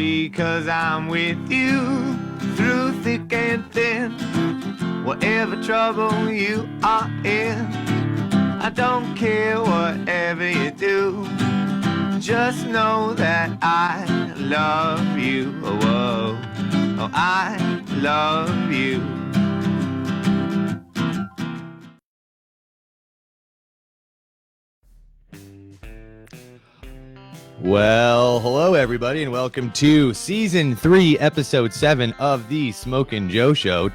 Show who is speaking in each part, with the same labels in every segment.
Speaker 1: because I'm with you through thick and thin. Whatever trouble you are in, I don't care whatever you do. Just know that I love you. Oh, oh, oh, I love you.
Speaker 2: Well, hello everybody, and welcome to Season 3, Episode 7 of the Smokin' Joe Show.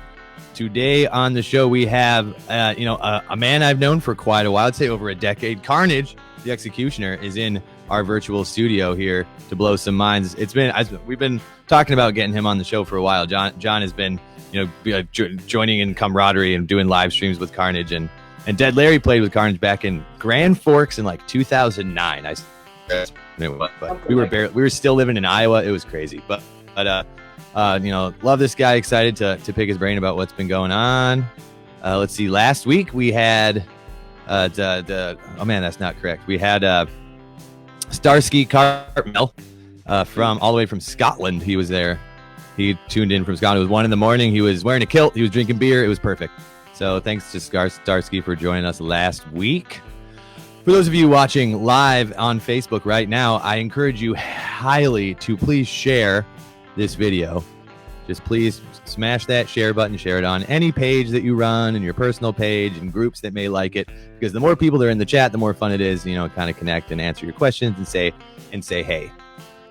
Speaker 2: Today on the show we have, a man I've known for quite a while, I'd say over a decade. Carnage The Executioner is in our virtual studio here to blow some minds. We've been talking about getting him on the show for a while. John has been, joining in camaraderie and doing live streams with Carnage, and Dead Larry played with Carnage back in Grand Forks in like 2009. But we were still living in Iowa. It was crazy, but love this guy. Excited to pick his brain about what's been going on. Let's see. Last week we had that's not correct. We had Starsky Cartmel from all the way from Scotland. He was there. He tuned in from Scotland. It was 1 a.m. He was wearing a kilt. He was drinking beer. It was perfect. So thanks to Starsky for joining us last week. For those of you watching live on Facebook right now, I encourage you highly to please share this video. Just please smash that share button, share it on any page that you run, and your personal page and groups that may like it, because the more people that are in the chat, the more fun it is, kind of connect and answer your questions and say hey.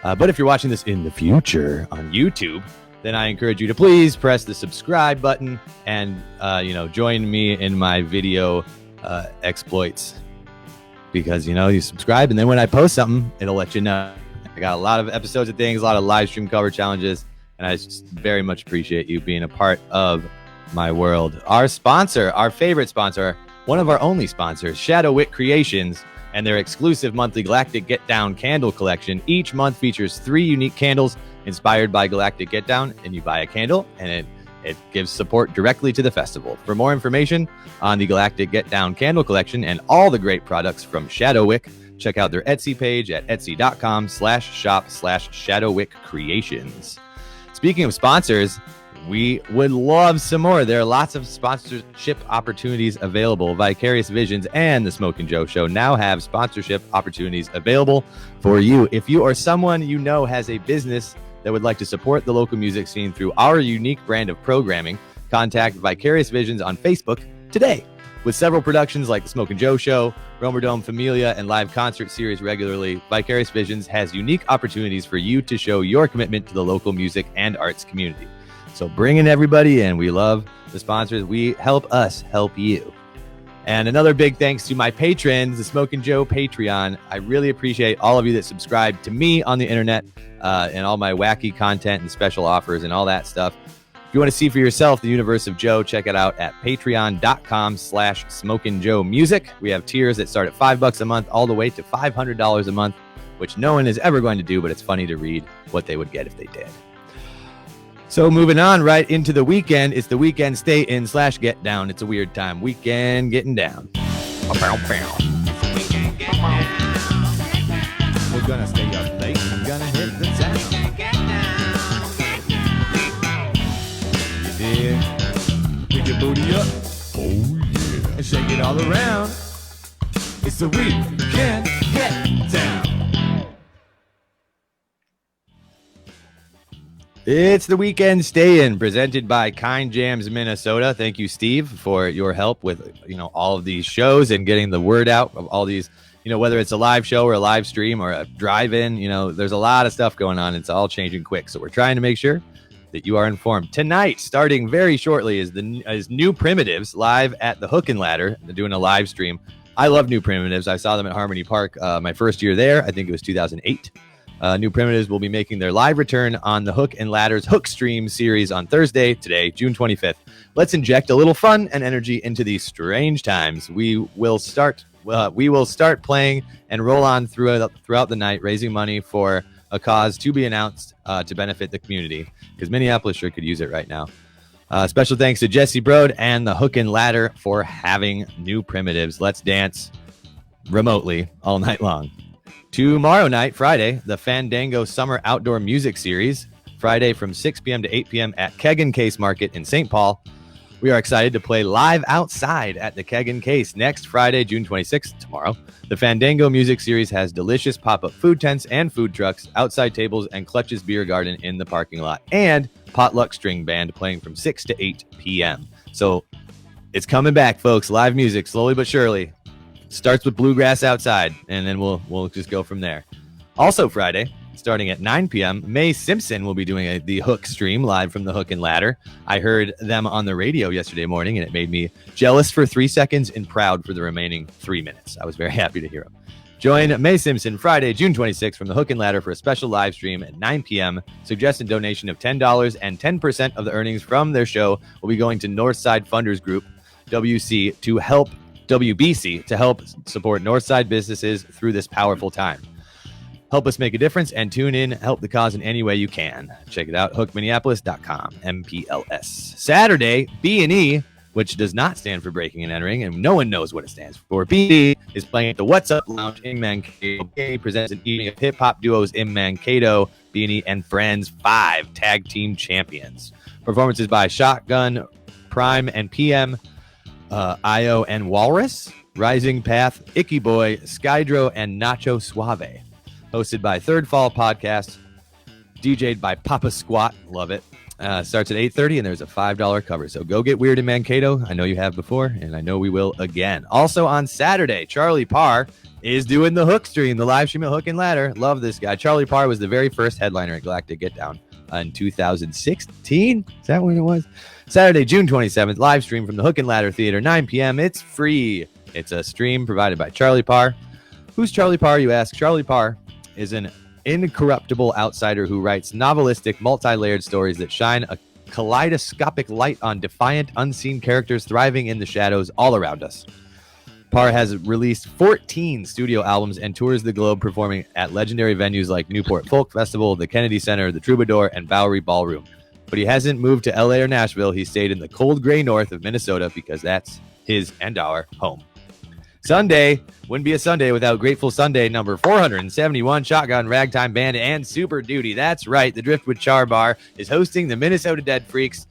Speaker 2: But if you're watching this in the future on YouTube, then I encourage you to please press the subscribe button and join me in my video exploits. Because, you subscribe, and then when I post something, it'll let you know. I got a lot of episodes of things, a lot of live stream cover challenges, and I just very much appreciate you being a part of my world. Our sponsor, our favorite sponsor, one of our only sponsors, Shadow Wick Creations, and their exclusive monthly Galactic Get Down candle collection. Each month features 3 unique candles inspired by Galactic Get Down, and you buy a candle, and it gives support directly to the festival. For more information on the Galactic Get Down candle collection and all the great products from Shadow Wick, check out their Etsy page at etsy.com/shop/ShadowWickCreations. Speaking of sponsors, we would love some more. There are lots of sponsorship opportunities available. Vicarious Visions and the Smokin' Joe Show now have sponsorship opportunities available for you. If you or someone you know has a business that would like to support the local music scene through our unique brand of programming, contact Vicarious Visions on Facebook today. With several productions like the Smokin' Joe Show, Romer Dome Familia, and live concert series regularly, Vicarious Visions has unique opportunities for you to show your commitment to the local music and arts community. So bring in everybody in. We love the sponsors. We help us help you. And another big thanks to my patrons, the Smokin' Joe Patreon. I really appreciate all of you that subscribe to me on the internet and all my wacky content and special offers and all that stuff. If you want to see for yourself the universe of Joe, check it out at patreon.com/SmokinJoeMusic. We have tiers that start at $5 a month all the way to $500 a month, which no one is ever going to do, but it's funny to read what they would get if they did. So moving on right into the weekend, it's the weekend stay in / get down. It's a weird time. Weekend getting down. We're gonna stay up late. We're gonna hit the town. You dig? Pick your booty up. Oh yeah. And shake it all around. It's the weekend get down. It's the weekend stay-in presented by Kind Jams Minnesota. Thank you, Steve, for your help with all of these shows and getting the word out of all these. Whether it's a live show or a live stream or a drive-in, there's a lot of stuff going on. It's all changing quick, so we're trying to make sure that you are informed. Tonight, starting very shortly, is New Primitives live at the Hook and Ladder. They're doing a live stream. I love New Primitives. I saw them at Harmony Park my first year there. I think it was 2008. New Primitives will be making their live return on the Hook and Ladder's Hook Stream series on Thursday, today, June 25th. Let's inject a little fun and energy into these strange times. We will start playing and roll on throughout the night, raising money for a cause to be announced to benefit the community, because Minneapolis sure could use it right now. Special thanks to Jesse Brode and the Hook and Ladder for having New Primitives. Let's dance remotely all night long. Tomorrow night, Friday, the Fandango Summer Outdoor Music Series. Friday from 6 p.m. to 8 p.m. at Keg and Case Market in St. Paul. We are excited to play live outside at the Keg and Case next Friday, June 26th, tomorrow. The Fandango Music Series has delicious pop-up food tents and food trucks, outside tables, and Clutch's Beer Garden in the parking lot, and Potluck String Band playing from 6 to 8 p.m. So it's coming back, folks. Live music, slowly but surely. Starts with bluegrass outside, and then we'll just go from there. Also Friday, starting at 9 p.m., Mae Simpson will be doing the Hook stream live from the Hook and Ladder. I heard them on the radio yesterday morning, and it made me jealous for 3 seconds and proud for the remaining 3 minutes. I was very happy to hear them. Join Mae Simpson Friday, June 26th from the Hook and Ladder for a special live stream at 9 p.m. Suggested donation of $10, and 10% of the earnings from their show will be going to Northside Funders Group, WBC, to help support Northside businesses through this powerful time. Help us make a difference and tune in. Help the cause in any way you can. Check it out, hookminneapolis.com, MPLS. Saturday, B&E, which does not stand for Breaking and Entering, and no one knows what it stands for. B&E is playing at the What's Up Lounge in Mankato. B&E presents an evening of hip-hop duos in Mankato. B&E and Friends, 5 tag team champions. Performances by Shotgun, Prime and PM, Io and Walrus, Rising Path, Icky Boy, Skydro, and Nacho Suave. Hosted by Third Fall Podcast, DJ'd by Papa Squat, love it. Starts at 8:30, and there's a $5 cover. So go get weird in Mankato. I know you have before, and I know we will again. Also on Saturday, Charlie Parr is doing the Hook stream, the live stream at Hook and Ladder. Love this guy. Charlie Parr was the very first headliner at Galactic Get Down in 2016. Is that when it was? Saturday, June 27th, live stream from the Hook and Ladder Theater, 9 p.m. It's free. It's a stream provided by Charlie Parr. Who's Charlie Parr, you ask? Charlie Parr is an incorruptible outsider who writes novelistic, multi-layered stories that shine a kaleidoscopic light on defiant, unseen characters thriving in the shadows all around us. Parr has released 14 studio albums and tours the globe, performing at legendary venues like Newport Folk Festival, the Kennedy Center, the Troubadour, and Bowery Ballroom. But he hasn't moved to LA or Nashville. He stayed in the cold gray north of Minnesota because that's his and our home. Sunday wouldn't be a Sunday without Grateful Sunday number 471, Shotgun, Ragtime Band, and Super Duty. That's right, the Driftwood Char Bar is hosting the Minnesota Dead Freaks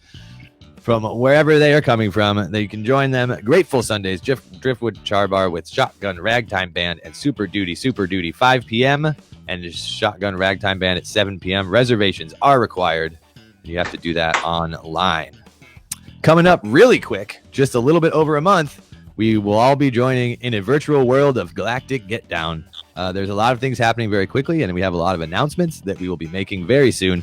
Speaker 2: from wherever they are coming from. They can join them. Grateful Sundays, Driftwood Char Bar with Shotgun, Ragtime Band, and Super Duty. Super Duty, 5 p.m., and Shotgun, Ragtime Band at 7 p.m. Reservations are required, and you have to do that online. Coming up really quick, just a little bit over a month, we will all be joining in a virtual world of Galactic Get Down. There's a lot of things happening very quickly, and we have a lot of announcements that we will be making very soon.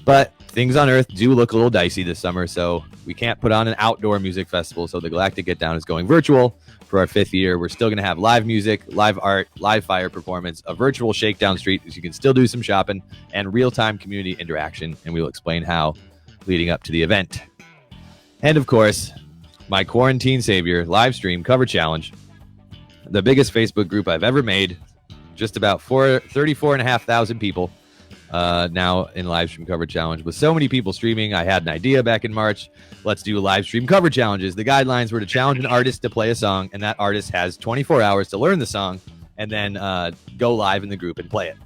Speaker 2: But things on Earth do look a little dicey this summer, so we can't put on an outdoor music festival. So the Galactic Get Down is going virtual for our 5th year. We're still going to have live music, live art, live fire performance, a virtual shakedown street, so you can still do some shopping, and real-time community interaction. And we will explain how leading up to the event. And of course, my Quarantine Savior live stream cover challenge, the biggest Facebook group I've ever made, just about 34,500 people now in live stream cover challenge. With so many people streaming, I had an idea back in March. Let's do live stream cover challenges. The guidelines were to challenge an artist to play a song, and that artist has 24 hours to learn the song and then go live in the group and play it.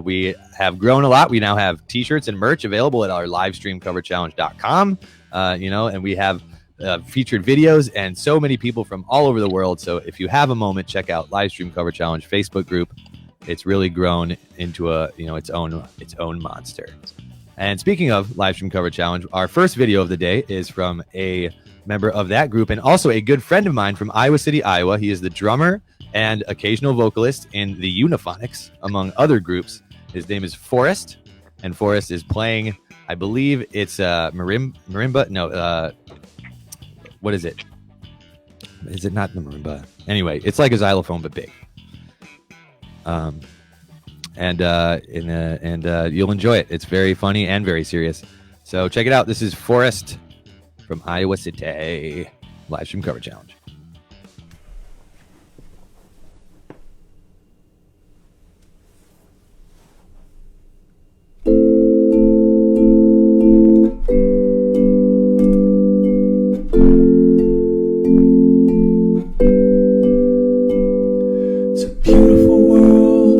Speaker 2: We have grown a lot. We now have t-shirts and merch available at our livestreamcoverchallenge.com, and we have featured videos and so many people from all over the world. So if you have a moment, check out Livestream Cover Challenge Facebook group. It's really grown into its own monster. And speaking of Livestream Cover Challenge, our first video of the day is from a member of that group and also a good friend of mine from Iowa City, Iowa. He is the drummer and occasional vocalist in the Eunophonics, among other groups. His name is Forrest, and Forrest is playing, I believe it's marimba. No, what is it? Is it not the marimba? Anyway, it's like a xylophone but big. And you'll enjoy it. It's very funny and very serious. So check it out. This is Forrest from Iowa City. Livestream Cover Challenge.
Speaker 3: It's a beautiful world.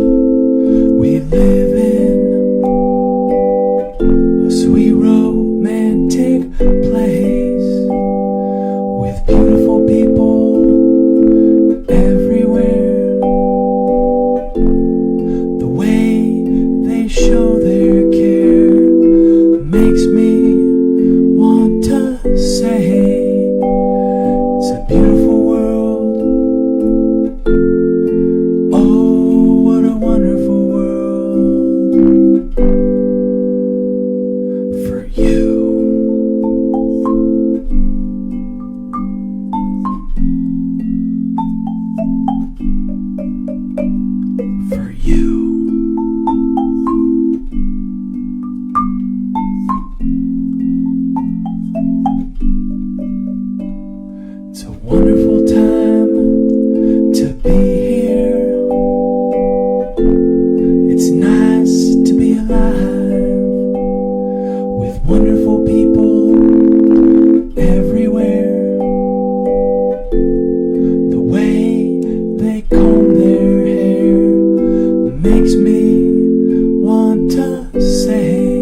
Speaker 3: makes me want to say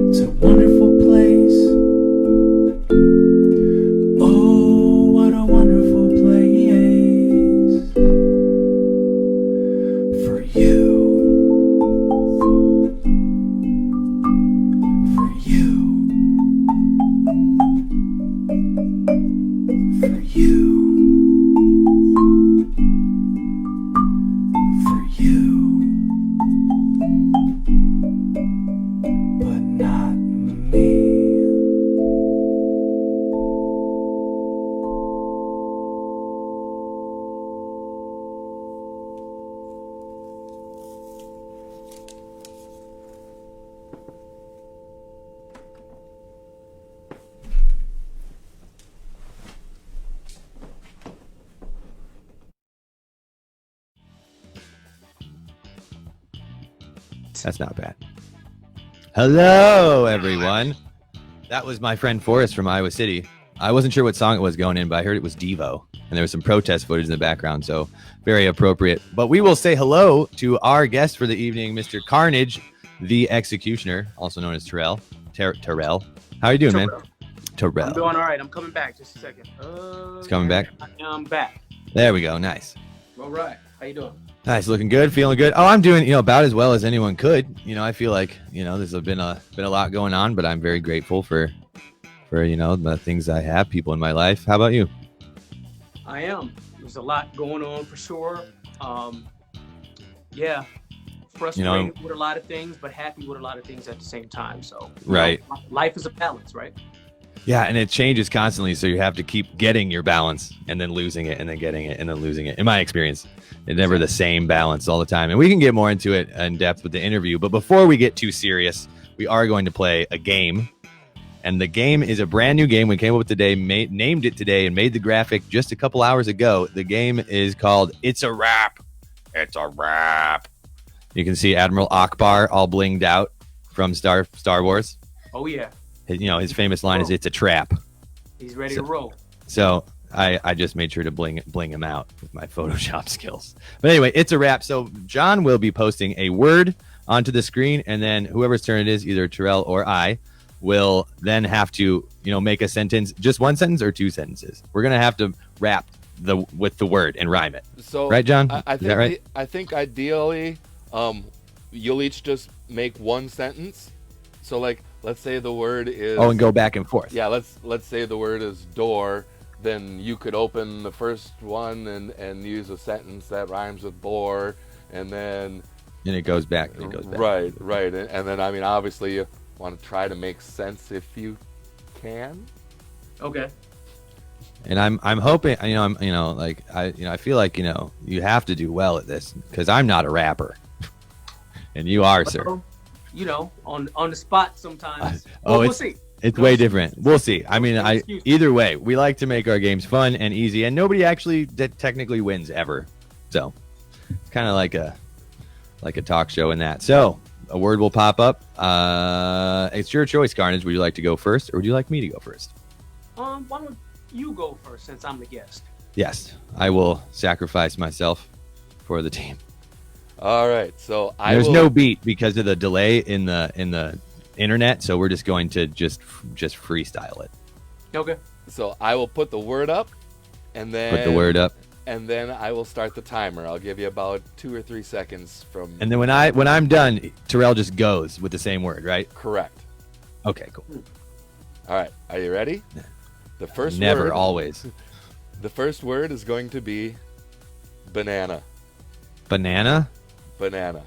Speaker 3: it's a wonderful place. Oh, what a wonderful place for you. For you. For you. For you. But not me.
Speaker 2: That's not bad. Hello, everyone. That was my friend Forrest from Iowa City. I wasn't sure what song it was going in, but I heard it was Devo, and there was some protest footage in the background, so very appropriate. But we will say hello to our guest for the evening, Mr. Carnage, the Executioner, also known as Terrell. Terrell. How are you doing, man? Terrell.
Speaker 4: I'm doing all right. I'm coming back. Just a second.
Speaker 2: It's coming back?
Speaker 4: I'm back.
Speaker 2: There we go. Nice.
Speaker 4: All right. How you doing?
Speaker 2: Nice, looking good, feeling good. Oh, I'm doing, about as well as anyone could. I feel like, there's been a lot going on, but I'm very grateful for the things I have, people in my life. How about you?
Speaker 4: I am. There's a lot going on for sure. Yeah, frustrated with a lot of things, but happy with a lot of things at the same time. So,
Speaker 2: right.
Speaker 4: Life is a balance, right?
Speaker 2: Yeah, and it changes constantly, so you have to keep getting your balance and then losing it and then getting it and then losing it. In my experience, it's never the same balance all the time. And we can get more into it in depth with the interview. But before we get too serious, we are going to play a game. And the game is a brand new game we came up with today, named it today, and made the graphic just a couple hours ago. The game is called It's a Wrap. It's a Wrap. You can see Admiral Akbar all blinged out from Star Wars.
Speaker 4: Oh, yeah.
Speaker 2: His famous line is, "It's a trap."
Speaker 4: He's ready to roll.
Speaker 2: So I just made sure to bling him out with my Photoshop skills. But anyway, it's a wrap. So John will be posting a word onto the screen, and then whoever's turn it is, either Terrell or I, will then have to, make a sentence, just one sentence or two sentences. We're gonna have to rap with the word and rhyme it.
Speaker 5: So
Speaker 2: right, John?
Speaker 5: I think
Speaker 2: right?
Speaker 5: I think ideally, you'll each just make one sentence. So let's say the word is
Speaker 2: and go back and forth.
Speaker 5: Yeah, let's say the word is door. Then you could open the first one and use a sentence that rhymes with bore, and then
Speaker 2: it goes back.
Speaker 5: Right. And then obviously you want to try to make sense if you can.
Speaker 4: Okay.
Speaker 2: And I'm hoping, I feel like, you have to do well at this because I'm not a rapper, and you are, sir.
Speaker 4: On the spot sometimes. We'll see.
Speaker 2: It's way different. We'll see. Either way, we like to make our games fun and easy, and nobody actually technically wins ever. So it's kind of like a talk show in that. So a word will pop up. It's your choice, Carnage. Would you like to go first, or would you like me to go first?
Speaker 4: Why don't you go first since I'm the guest?
Speaker 2: Yes, I will sacrifice myself for the team.
Speaker 5: All right. So
Speaker 2: there's no beat because of the delay in the internet, so we're just going to just freestyle it.
Speaker 4: Okay.
Speaker 5: So I will put the word up, and then
Speaker 2: put the word up,
Speaker 5: and then I will start the timer. I'll give you about 2 or 3 seconds from.
Speaker 2: And then when I'm done, Terrell just goes with the same word, right?
Speaker 5: Correct.
Speaker 2: Okay, cool.
Speaker 5: All right. Are you ready? The first
Speaker 2: Never,
Speaker 5: word,
Speaker 2: always.
Speaker 5: The first word is going to be banana.
Speaker 2: Banana.
Speaker 5: Banana.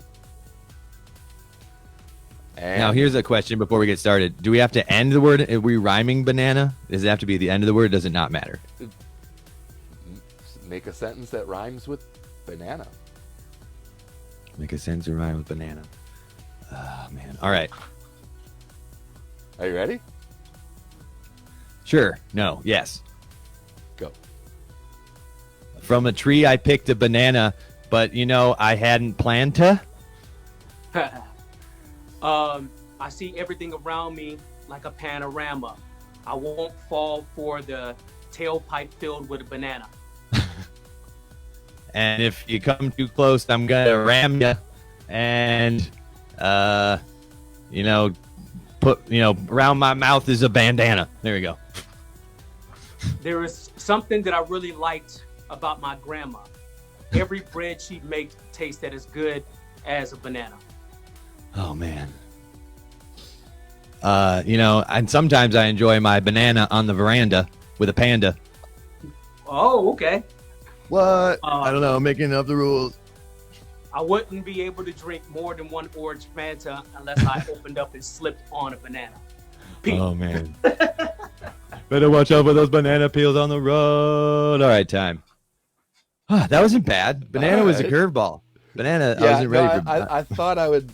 Speaker 5: And
Speaker 2: now here's a question before we get started. Do we have to end the word? Are we rhyming banana? Does it have to be the end of the word? Does it not matter?
Speaker 5: Make a sentence that rhymes with banana.
Speaker 2: Make a sentence that rhymes with banana. Oh, man. All right.
Speaker 5: Are you ready?
Speaker 2: Sure. No. Yes.
Speaker 5: Go.
Speaker 2: From a tree I picked a banana, but I hadn't planned to.
Speaker 4: I see everything around me like a panorama. I won't fall for the tailpipe filled with a banana.
Speaker 2: and if you come too close, I'm gonna ram you, and put around my mouth is a bandana. There we go.
Speaker 4: There is something that I really liked about my grandma. Every bread she'd make tasted as good as a banana.
Speaker 2: Oh man. And sometimes I enjoy my banana on the veranda with a panda.
Speaker 4: Oh, okay.
Speaker 2: What? I don't know. I'm making up the rules.
Speaker 4: I wouldn't be able to drink more than one orange Fanta unless I opened up and slipped on a banana. Pete.
Speaker 2: Oh man. Better watch out for those banana peels on the road. All right, time. That wasn't bad. Banana was a curveball. Banana. I wasn't ready for.
Speaker 5: I thought I would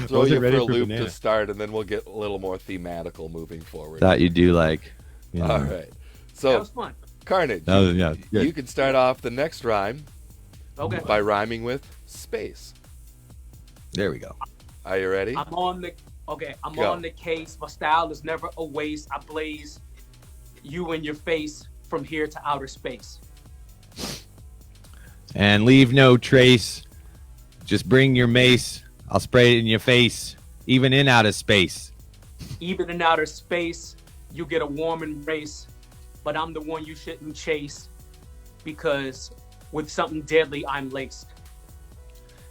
Speaker 5: throw
Speaker 2: Wasn't
Speaker 5: you for
Speaker 2: ready
Speaker 5: a
Speaker 2: for
Speaker 5: loop
Speaker 2: banana.
Speaker 5: to start, and then we'll get a little more thematical moving forward.
Speaker 2: Thought you do like.
Speaker 5: All right.
Speaker 4: That
Speaker 5: So,
Speaker 4: was fun.
Speaker 5: Carnage,
Speaker 2: Yeah.
Speaker 5: you can start off the next rhyme
Speaker 4: Okay.
Speaker 5: by rhyming with space.
Speaker 2: There we go.
Speaker 5: Are you ready?
Speaker 4: I'm on the
Speaker 5: Go.
Speaker 4: on the case. My style is never a waste. I blaze you in your face from here to outer space.
Speaker 2: And leave no trace. Just bring your mace. I'll spray it in your face, even in outer space.
Speaker 4: Even in outer space, you get a warm embrace, but I'm the one you shouldn't chase because with something deadly I'm laced.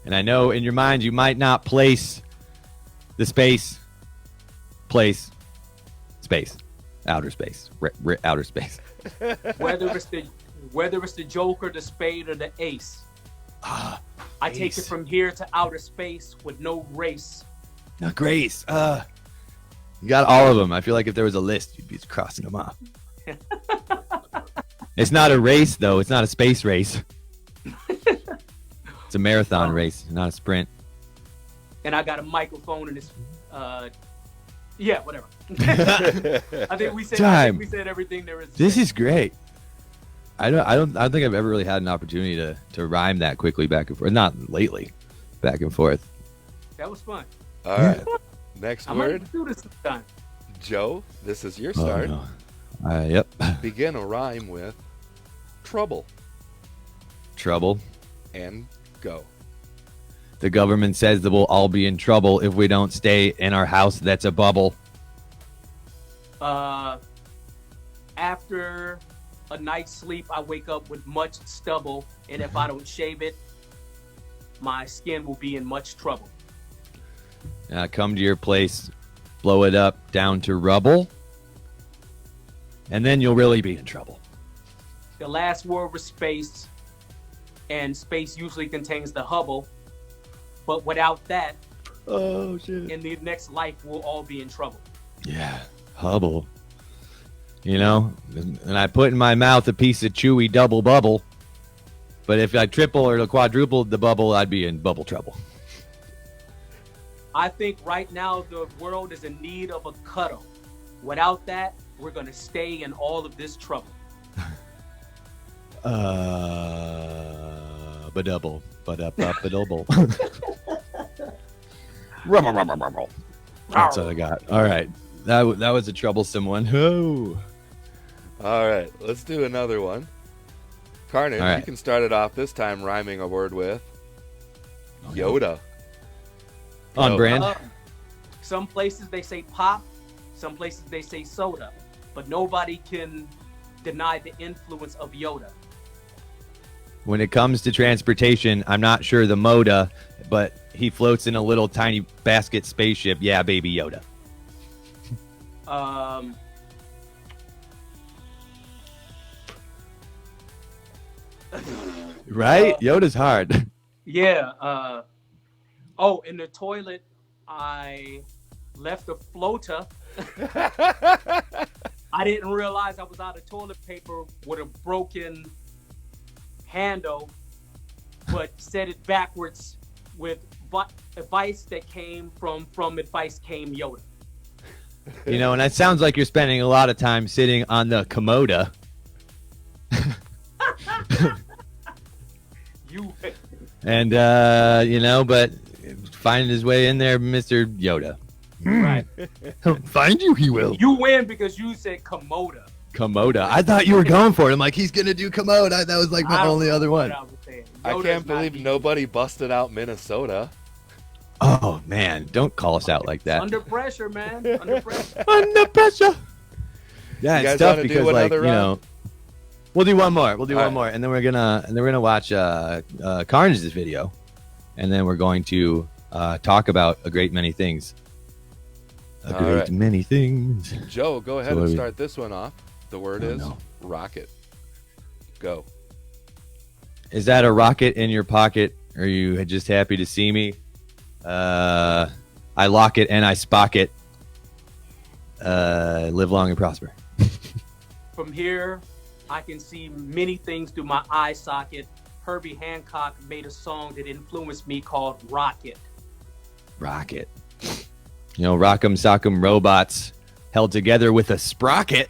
Speaker 2: And I know in your mind you might not place the space, outer space, outer space.
Speaker 4: Whether it's the joker, the spade, or the ace. I take it
Speaker 2: ace.
Speaker 4: from here to outer space with no race.
Speaker 2: No, Grace. You got all of them. I feel like if there was a list, you'd be crossing them off. It's not a race, though. It's not a space race. It's a marathon race, not a sprint.
Speaker 4: And I got a microphone and it's yeah, whatever. I think we said everything there is.
Speaker 2: This is great. I don't think I've ever really had an opportunity to rhyme that quickly back and forth. Not lately, back and forth.
Speaker 4: That was fun.
Speaker 5: All right. Next
Speaker 4: I
Speaker 5: word,
Speaker 4: might do this time.
Speaker 5: Joe. This is your
Speaker 2: Oh,
Speaker 5: start.
Speaker 2: no. Yep.
Speaker 5: Begin a rhyme with trouble
Speaker 2: Trouble.
Speaker 5: and go.
Speaker 2: The government says that we'll all be in trouble if we don't stay in our house that's a bubble.
Speaker 4: After a night's sleep, I wake up with much stubble, and if I don't shave it, my skin will be in much trouble.
Speaker 2: And I come to your place, blow it up down to rubble, and then you'll really be in trouble.
Speaker 4: The last word was space, and space usually contains the Hubble, but without that,
Speaker 2: Oh, shit.
Speaker 4: in the next life, we'll all be in trouble.
Speaker 2: Yeah, Hubble. And I put in my mouth a piece of chewy double bubble, but if I triple or quadrupled the bubble, I'd be in bubble trouble.
Speaker 4: I think right now the world is in need of a cuddle. Without that, we're going to stay in all of this trouble.
Speaker 2: Ba-double. Ba-double. That's what I got. All right. That was a troublesome one. Oh.
Speaker 5: All right. Let's do another one. Carnage,
Speaker 2: All right.
Speaker 5: you can start it off this time rhyming a word with Yoda.
Speaker 2: On
Speaker 5: Go.
Speaker 2: brand.
Speaker 4: Some places they say pop, some places they say soda, but nobody can deny the influence of Yoda.
Speaker 2: When it comes to transportation, I'm not sure the Moda, but he floats in a little tiny basket spaceship. Yeah, baby Yoda. Right? Yoda's hard.
Speaker 4: Yeah. In the toilet, I left a floater. I didn't realize I was out of toilet paper with a broken handle, but said it backwards with advice that came from advice came Yoda.
Speaker 2: And that sounds like you're spending a lot of time sitting on the Komoda. And, but finding his way in there, Mr. Yoda.
Speaker 4: Right.
Speaker 2: Find you, he will.
Speaker 4: You win because you said Komoda.
Speaker 2: Komoda. I thought you were going for it. I'm like, he's gonna do Komoda. That was like my only other one.
Speaker 5: I can't believe nobody busted out Minnesota.
Speaker 2: Oh man, don't call us out like that.
Speaker 4: Under pressure, man. Under pressure.
Speaker 2: Under pressure. Yeah,
Speaker 5: You
Speaker 2: it's
Speaker 5: guys
Speaker 2: tough
Speaker 5: wanna do
Speaker 2: because like
Speaker 5: another
Speaker 2: you
Speaker 5: round?
Speaker 2: know, we'll do one more. We'll do
Speaker 5: All
Speaker 2: one
Speaker 5: right.
Speaker 2: more, and then we're gonna watch Carnage's video, and then we're going to talk about a great many things. A
Speaker 5: All
Speaker 2: great
Speaker 5: right.
Speaker 2: many things.
Speaker 5: Joe, go ahead
Speaker 2: So
Speaker 5: and
Speaker 2: we-
Speaker 5: start this one off. The word
Speaker 2: Oh,
Speaker 5: is
Speaker 2: no.
Speaker 5: rocket. Go.
Speaker 2: Is that a rocket in your pocket? Or are you just happy to see me? I lock it and I spock it. Live long and prosper.
Speaker 4: From here, I can see many things through my eye socket. Herbie Hancock made a song that influenced me called Rocket.
Speaker 2: Rocket. You know, Rock'em Sock'em Robots held together with a sprocket.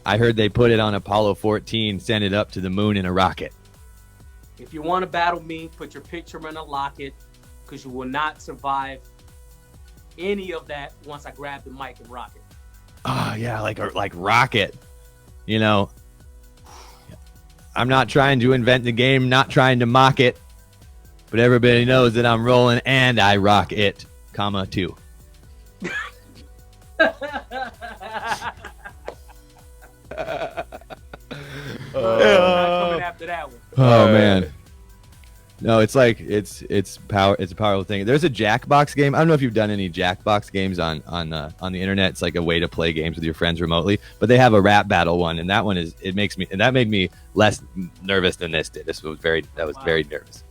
Speaker 2: I heard they put it on Apollo 14, send it up to the moon in a rocket.
Speaker 4: If you want to battle me, put your picture in a locket, because you will not survive any of that once I grab the mic and rock it.
Speaker 2: Oh yeah, like Rocket. You know, I'm not trying to invent the game, not trying to mock it, but everybody knows that I'm rolling and I rock it, comma 2.
Speaker 4: Not coming after that one.
Speaker 2: Oh man. No, it's like it's power. It's a powerful thing. There's a Jackbox game. I don't know if you've done any Jackbox games on the internet. It's like a way to play games with your friends remotely. But they have a rap battle one, and that one is that made me less nervous than this did. This was very nervous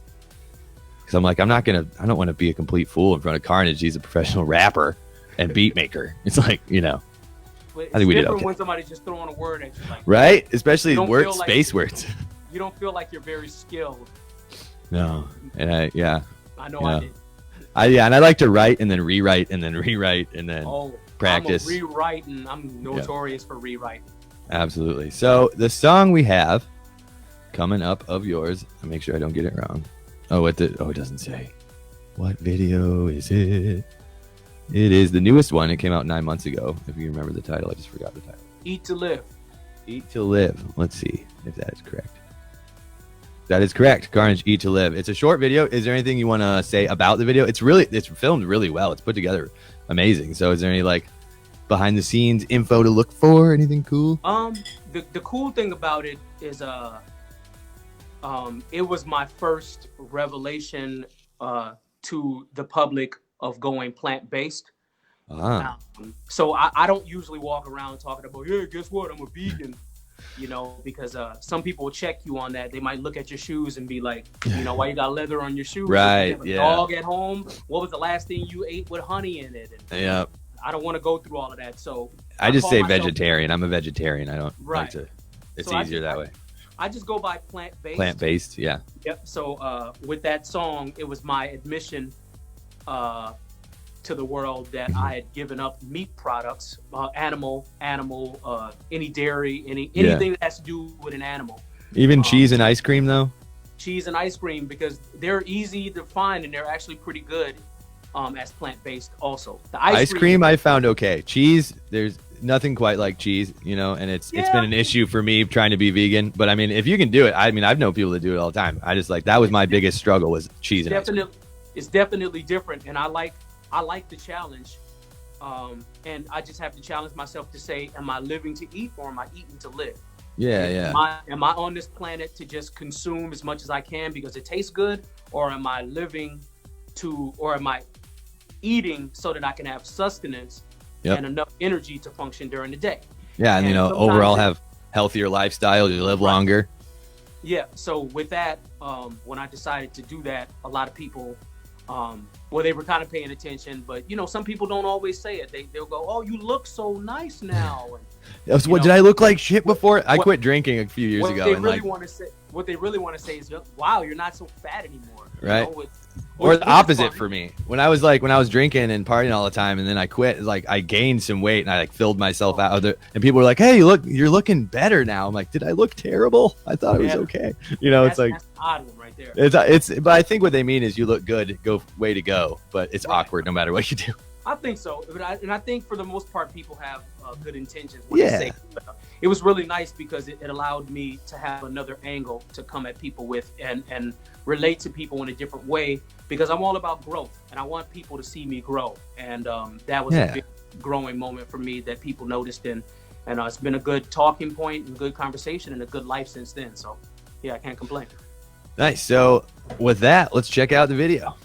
Speaker 2: because I'm like I don't want to be a complete fool in front of Carnage. He's a professional rapper and beat maker. It's like
Speaker 4: But
Speaker 2: I think we did
Speaker 4: different
Speaker 2: okay.
Speaker 4: when somebody's just throwing a word at you, like
Speaker 2: right, especially
Speaker 4: You don't
Speaker 2: word
Speaker 4: feel like-
Speaker 2: space words.
Speaker 4: you don't feel like you're very skilled.
Speaker 2: No, and
Speaker 4: I know
Speaker 2: Yeah.
Speaker 4: I did.
Speaker 2: and I like to write and then rewrite and then rewrite and then practice.
Speaker 4: I'm a rewriting. I'm notorious for rewriting.
Speaker 2: Absolutely. So the song we have coming up of yours, I'll make sure I don't get it wrong. It doesn't say. What video is it? It is the newest one. It came out 9 months ago. If you remember the title, I just forgot the title.
Speaker 4: Eat to live.
Speaker 2: Eat to Live. Let's see if that is correct. That is correct. Carnage, Eat to Live. It's a short video. Is there anything you want to say about the video? It's filmed really well. It's put together amazing. So is there any like behind the scenes info to look for? Anything cool?
Speaker 4: The cool thing about it is it was my first revelation to the public of going plant-based. So I don't usually walk around talking about, yeah, guess what? I'm a vegan. Because some people will check you on that. They might look at your shoes and be like, why you got leather on your shoes?
Speaker 2: Right,
Speaker 4: You have a
Speaker 2: yeah.
Speaker 4: dog at home. What was the last thing you ate with honey in it? And
Speaker 2: Yeah.
Speaker 4: I don't want to go through all of that. So
Speaker 2: I just
Speaker 4: call
Speaker 2: say
Speaker 4: myself-
Speaker 2: vegetarian. I'm a vegetarian. I don't like
Speaker 4: Right.
Speaker 2: to. It's
Speaker 4: So I
Speaker 2: easier that way.
Speaker 4: I just go by plant-based.
Speaker 2: Plant-based, yeah.
Speaker 4: Yep. So with that song, it was my admission to the world that I had given up meat products, animal, any dairy, anything that has to do with an animal.
Speaker 2: Even cheese and ice cream, though.
Speaker 4: Cheese and ice cream, because they're easy to find and they're actually pretty good as plant-based also. The
Speaker 2: Ice cream I found okay. Cheese, there's nothing quite like cheese, and it's been an issue for me trying to be vegan. But I mean, if you can do it, I've known people that do it all the time. I just that was my biggest struggle was cheese and ice cream.
Speaker 4: It's definitely different, and I like the challenge. And I just have to challenge myself to say, am I living to eat or am I eating to live?
Speaker 2: Yeah.
Speaker 4: Am I on this planet to just consume as much as I can because it tastes good, or am I am I eating so that I can have sustenance and enough energy to function during the day?
Speaker 2: Yeah, and overall have healthier lifestyle, you live longer.
Speaker 4: Yeah, so with that, when I decided to do that, a lot of people, they were kind of paying attention, but some people don't always say it. They'll go, "Oh, you look so nice now." And,
Speaker 2: Did I look like shit before? I quit drinking a few years
Speaker 4: what
Speaker 2: ago.
Speaker 4: they
Speaker 2: And
Speaker 4: really want to say is, "Wow, you're not so fat anymore."
Speaker 2: Right.
Speaker 4: Or
Speaker 2: or the opposite for me. When I was drinking and partying all the time, and then I quit, it's like I gained some weight and I filled myself out. And people were like, "Hey, you're looking better now." I'm like, "Did I look terrible? I thought it was okay."
Speaker 4: That's
Speaker 2: like
Speaker 4: an odd one right there.
Speaker 2: it's. But I think what they mean is you look good. Way to go. But it's awkward no matter what you do.
Speaker 4: I think so, and I think for the most part, people have good intentions when
Speaker 2: Yeah.
Speaker 4: they say. It was really nice because it allowed me to have another angle to come at people with and relate to people in a different way, because I'm all about growth and I want people to see me grow, and that was
Speaker 2: Yeah.
Speaker 4: a big growing moment for me that people noticed, and it's been a good talking point and good conversation and a good life since then. So yeah, I can't complain.
Speaker 2: Nice. So with that, let's check out the video.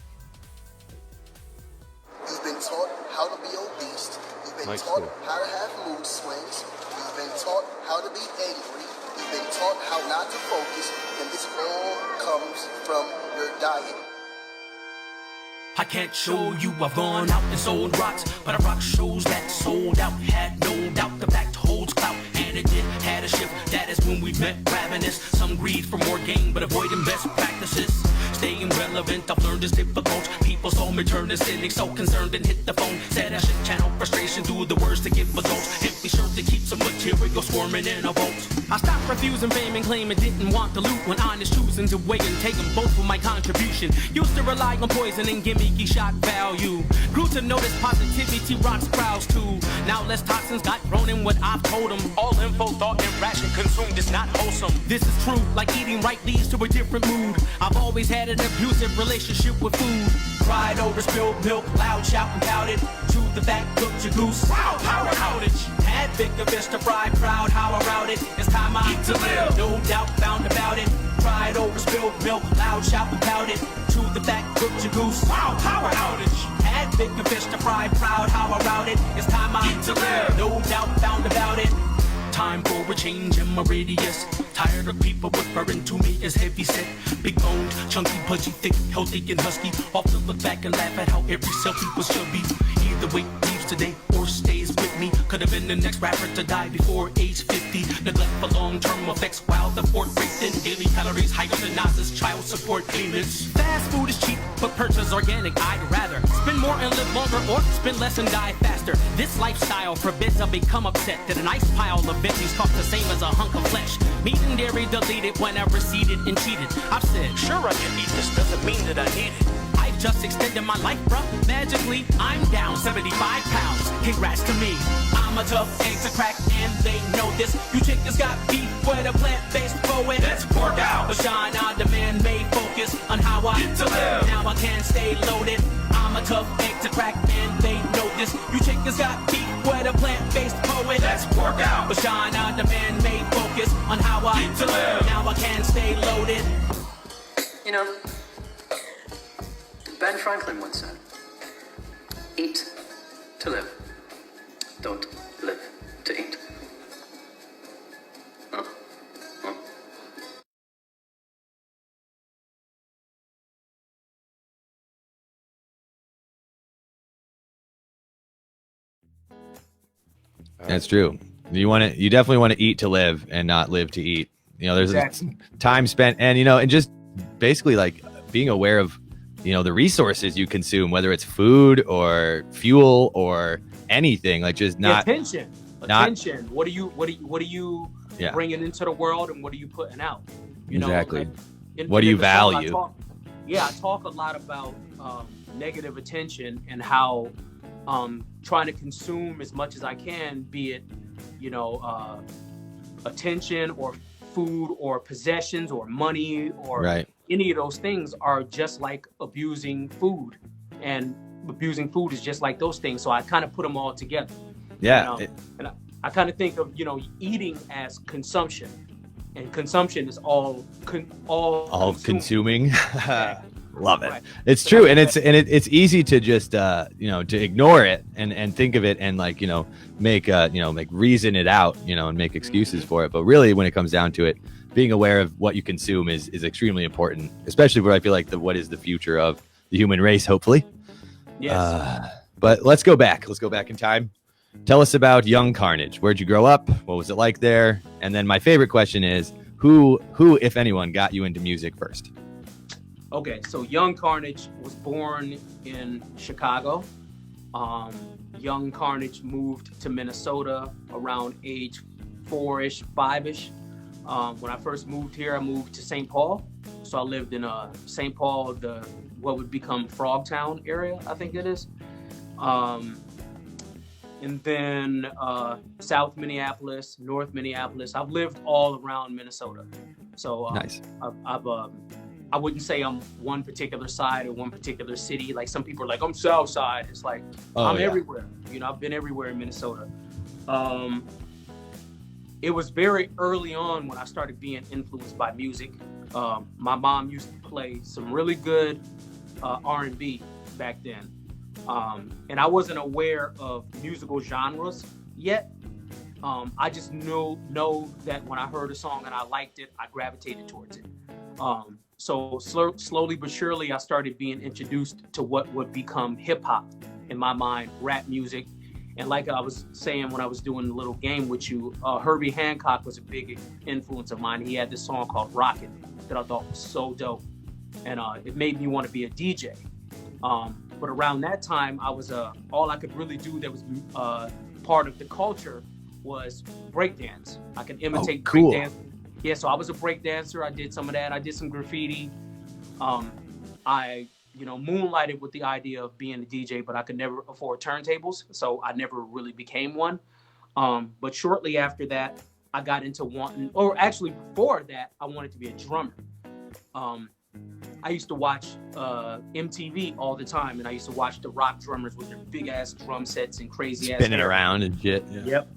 Speaker 6: You've been taught how to be obese. You've been
Speaker 5: Nice,
Speaker 6: taught
Speaker 5: cool.
Speaker 6: how to have mood swings. You've been taught how to be angry. You've been taught how not to focus. And this all comes from your diet.
Speaker 3: I can't show you I've gone out and sold rocks, but I rock shows that sold out. Had no doubt the fact holds clout, and it did had a shift. That is when we met ravenous. Some greed for more gain, but avoiding best practices. Staying relevant, I've learned is difficult. People saw me turn to cynic, so concerned and hit the phone. Said I should channel frustration through the words to give results. Empty shirt to keep some material swarming in a vault. I stopped refusing fame and claiming didn't want the loot, when honest choosing to weigh and take them both for my contribution. Used to rely on poison and gimmicky shock value. Grew to notice positivity rocks crowds too. Now less toxins got thrown in what I've told them. All info, thought, and ration consumed is not wholesome. This is true, like eating right leads to a different mood. I've always had an abusive relationship with food. Cried over spilled milk, loud shouting about it. Chewed the fat, cooked your goose. Wow, power outage. Had bigger fish to fry, proud how I routed. It's time I eat to live. No doubt found about it. Cried over spilled milk, loud shouting about it. Chewed the fat, cooked your goose. Wow, power outage. Had bigger fish to fry, proud how I routed. It's time I eat to live. No doubt found about it. Time for a change in my radius. Tired of people referring to me as heavy set, big boned, chunky, pudgy, thick, healthy, and husky. Often look back and laugh at how every selfie was chubby. Either way, leaves today or stays with me. Could have been the next rapper to die before age 50. Neglect for long-term effects while the fort rate in daily calories higher than Nas's child support payments. Fast food is cheap, but purchase organic. I'd rather spend more and live longer, or spend less and die faster. This lifestyle forbids I become upset that an ice pile of veggies costs the same as a hunk of flesh. Meat and dairy deleted when I receded and cheated. I've said, sure I can eat this, doesn't mean that I need it. I've just extended my life, bruh. Magically, I'm down 75 pounds. Congrats to me. I'm a tough egg to crack, and they know this. You chickens got beef with a plant-based poet. Let's work out. But shine on demand, may focus on how I get to live. Now I can stay loaded. I'm a tough egg to crack, and they know this. You chickens got beef with a plant-based poet. Let's work out. But shine on demand, may focus on how I get to live. Now I can stay loaded.
Speaker 7: You know, Ben Franklin once said, eat to live. Don't live to eat. Huh? Huh?
Speaker 2: That's true. You definitely want to eat to live and not live to eat. You know, there's
Speaker 4: Exactly.
Speaker 2: time spent, and and just basically like being aware of the resources you consume, whether it's food or fuel or anything, like just not
Speaker 4: attention. What are you
Speaker 2: Yeah.
Speaker 4: bringing into the world, and what are you putting out?
Speaker 2: Exactly.
Speaker 4: Like,
Speaker 2: What do you
Speaker 4: in the song,
Speaker 2: value?
Speaker 4: I talk a lot about negative attention and how trying to consume as much as I can, be it attention or food or possessions or money or
Speaker 2: Right.
Speaker 4: any of those things, are just like abusing food, and abusing food is just like those things. So I kind of put them all together.
Speaker 2: Yeah.
Speaker 4: And I kind of think of eating as consumption, and consumption is all
Speaker 2: Consuming. Love it.
Speaker 4: Right.
Speaker 2: It's true, and it's easy to just to ignore it and think of it and make reason it out, and make excuses for it. But really, when it comes down to it, being aware of what you consume is extremely important, especially where I feel like what is the future of the human race, hopefully.
Speaker 4: Yes.
Speaker 2: But let's go back. Let's go back in time. Tell us about young Carnage. Where'd you grow up? What was it like there? And then my favorite question is, who, if anyone, got you into music first?
Speaker 4: Okay, so young Carnage was born in Chicago. Young Carnage moved to Minnesota around age 4-ish, 5-ish. When I first moved here, I moved to St. Paul. So I lived in St. Paul, what would become Frogtown area, I think it is. And then South Minneapolis, North Minneapolis. I've lived all around Minnesota. So
Speaker 2: Nice.
Speaker 4: I wouldn't say I'm one particular side or one particular city. Like some people are like, I'm South Side. It's like, I'm everywhere. You know, I've been everywhere in Minnesota. It was very early on when I started being influenced by music. My mom used to play some really good R&B back then. And I wasn't aware of musical genres yet. I just know that when I heard a song and I liked it, I gravitated towards it. So slowly but surely, I started being introduced to what would become hip hop in my mind, rap music. And like I was saying when I was doing the little game with you, Herbie Hancock was a big influence of mine. He had this song called Rocket that I thought was so dope. And it made me want to be a DJ. But around that time, I was all I could really do that was part of the culture was breakdance. I could imitate breakdance. Yeah, so I was a breakdancer. I did some of that. I did some graffiti. I moonlighted with the idea of being a DJ, but I could never afford turntables, so I never really became one. But shortly after that, I got into actually before that, I wanted to be a drummer. I used to watch MTV all the time, and I used to watch the rock drummers with their big ass drum sets and crazy ass
Speaker 2: spinning around and shit. Yeah.
Speaker 4: Yep.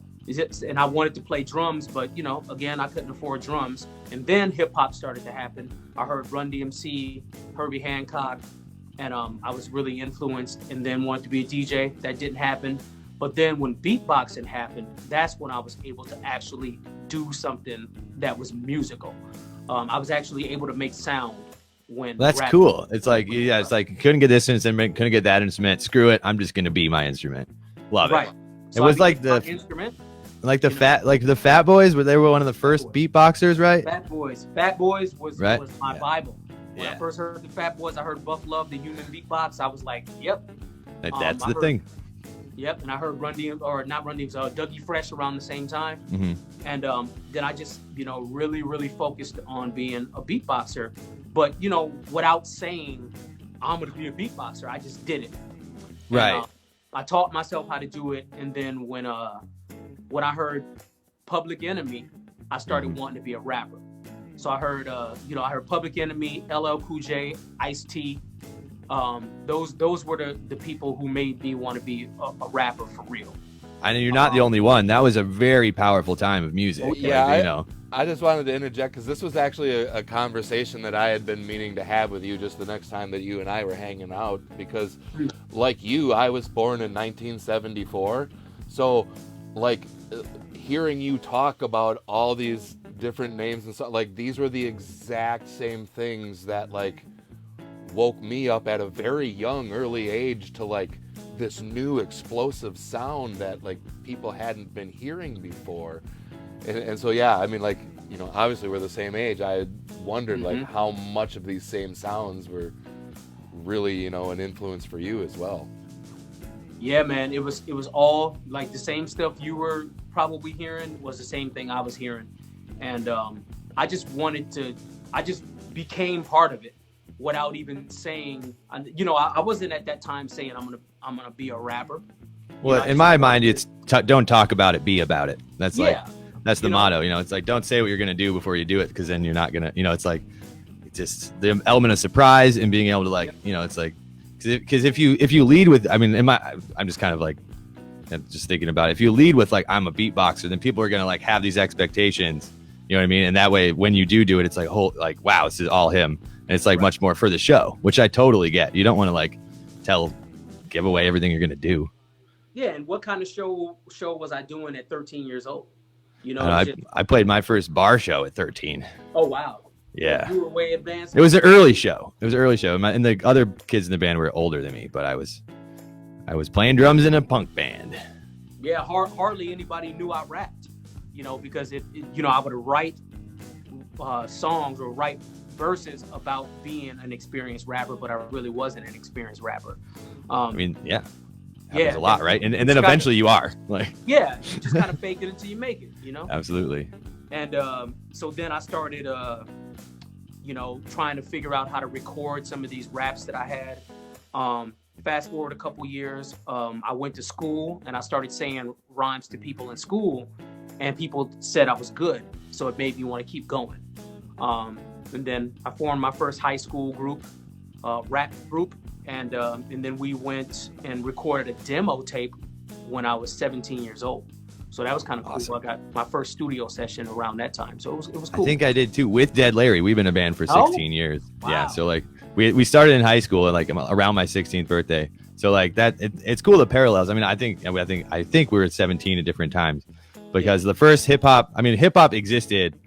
Speaker 4: And I wanted to play drums, but again, I couldn't afford drums. And then hip hop started to happen. I heard Run DMC, Herbie Hancock, and I was really influenced. And then wanted to be a DJ. That didn't happen. But then when beatboxing happened, that's when I was able to actually do something that was musical. I was actually able to make sound.
Speaker 2: That's cool. It's like, it's like couldn't get this instrument, couldn't get that instrument. Screw it. I'm just gonna be my instrument. Love it.
Speaker 4: So
Speaker 2: it was like the
Speaker 4: instrument,
Speaker 2: like the Fat Boys, where they were one of the first beatboxers, right?
Speaker 4: Fat Boys was my Bible. When I first heard the Fat Boys, I heard Buff Love, the human beatbox. I was like, yep.
Speaker 2: That's the thing.
Speaker 4: Yep, and I heard Dougie Fresh around the same time.
Speaker 2: Mm-hmm.
Speaker 4: And then I just, really, really focused on being a beatboxer. But, without saying, I'm going to be a beatboxer, I just did it.
Speaker 2: Right.
Speaker 4: And, I taught myself how to do it. And then when I heard Public Enemy, I started wanting to be a rapper. So I heard, I heard Public Enemy, LL Cool J, Ice-T. Those were the people who made me want to be a rapper for real.
Speaker 2: I know you're not the only one. That was a very powerful time of music.
Speaker 5: Yeah, I just wanted to interject because this was actually a conversation that I had been meaning to have with you just the next time that you and I were hanging out. Because, like you, I was born in 1974. So, like, hearing you talk about all these different names and stuff, like, these were the exact same things that, like, woke me up at a very young, early age to, like, this new explosive sound that, like, people hadn't been hearing before. And so, yeah, I mean, like, obviously we're the same age. I had wondered, like, how much of these same sounds were really, an influence for you as well.
Speaker 4: Yeah, man, it was all, like, the same stuff you were probably hearing was the same thing I was hearing. And I just became part of it without even saying, I wasn't at that time saying I'm gonna be a rapper.
Speaker 2: Well, in my mind, it's don't talk about it, be about it. That's that's the motto. It's like, don't say what you're going to do before you do it, because then you're not going to, it's like, it's just the element of surprise and being able to, like, it's like, because if you lead with, I mean, I'm just kind of like, just thinking about it. If you lead with, like, I'm a beatboxer, then people are going to, like, have these expectations, you know what I mean? And that way, when you do it, it's like, wow, this is all him. And it's like much more for the show, which I totally get. You don't want to, like, give away everything you're going to do.
Speaker 4: Yeah. And what kind of show was I doing at 13 years old?
Speaker 2: I played my first bar show at 13.
Speaker 4: Oh, wow.
Speaker 2: Yeah.
Speaker 4: You were way advanced.
Speaker 2: It was an early show. And the other kids in the band were older than me, but I was playing drums in a punk band.
Speaker 4: Yeah, hardly anybody knew I rapped, because I would write songs or write verses about being an experienced rapper, but I really wasn't an experienced rapper.
Speaker 2: I mean, yeah. Happens a lot, right? And then eventually you are. Like,
Speaker 4: yeah, you just kind of fake it until you make it,
Speaker 2: Absolutely.
Speaker 4: And so then I started, trying to figure out how to record some of these raps that I had. fast forward a couple years, I went to school and I started saying rhymes to people in school, and people said I was good, so it made me want to keep going. And then I formed my first high school group, rap group, and then we went and recorded a demo tape when I was 17 years old. So that was kind of cool.
Speaker 2: Awesome.
Speaker 4: I got my first studio session around that time, so it was cool.
Speaker 2: I think I did too with Dead Larry. We've been a band for 16 years.
Speaker 4: Wow.
Speaker 2: Yeah, so like we started in high school and like around my 16th birthday. So like that, it's cool, the parallels. I mean, I think we were at 17 at different times, because the first hip hop existed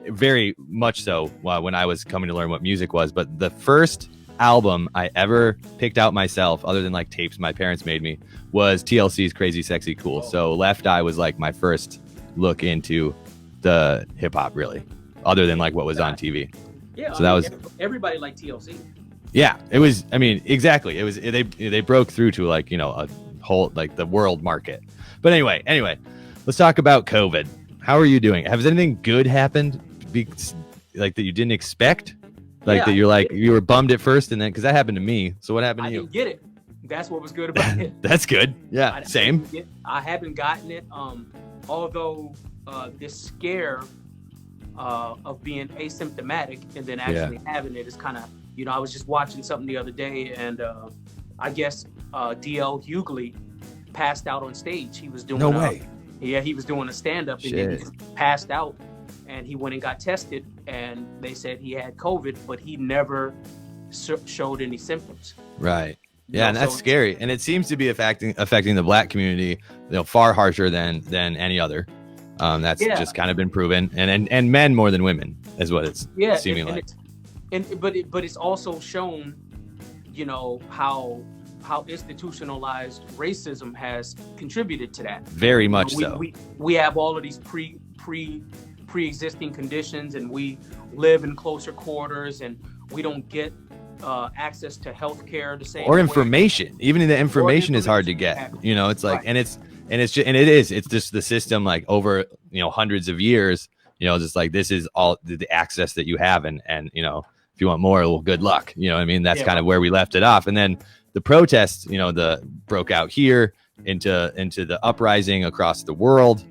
Speaker 2: very much so when I was coming to learn what music was. But the first album I ever picked out myself, other than like tapes my parents made me, was TLC's Crazy Sexy Cool. So Left Eye was like my first look into the hip hop, really, other than like what was on TV.
Speaker 4: Yeah,
Speaker 2: so that was
Speaker 4: everybody liked TLC.
Speaker 2: Yeah, it was. I mean, exactly. It was. They broke through to like, you know, a whole like the world market. But anyway, let's talk about COVID. How are you doing? Has anything good happened? Like that you didn't expect? Like that you're like you were bummed at first, and then because that happened to me. So what happened to you?
Speaker 4: I didn't get it. That's what was good about it.
Speaker 2: That's good. Yeah, same.
Speaker 4: I haven't gotten it. Although this scare of being asymptomatic and then actually having it is kind of, you know, I was just watching something the other day, and I guess DL Hughley passed out on stage. He was doing
Speaker 2: no way.
Speaker 4: Yeah, he was doing a stand-up and then he passed out, and he went and got tested, and they said he had COVID, but he never showed any symptoms.
Speaker 2: Right. Yeah, and that's scary, and it seems to be affecting the Black community, you know, far harsher than any other. That's just kind of been proven, and men more than women is what it's seeming like.
Speaker 4: But it's also shown, you know, how institutionalized racism has contributed to that.
Speaker 2: Very much so.
Speaker 4: We have all of these pre-existing conditions, and we live in closer quarters, and we don't get access to healthcare the same
Speaker 2: or
Speaker 4: way.
Speaker 2: information. Even the information is hard to get. You know, it's like, and it's just the system, like over, you know, hundreds of years. You know, just like this is all the access that you have, and you know, if you want more, well, good luck. You know what I mean? That's kind of where we left it off. And then the protests, you know, broke out here into the uprising across the world.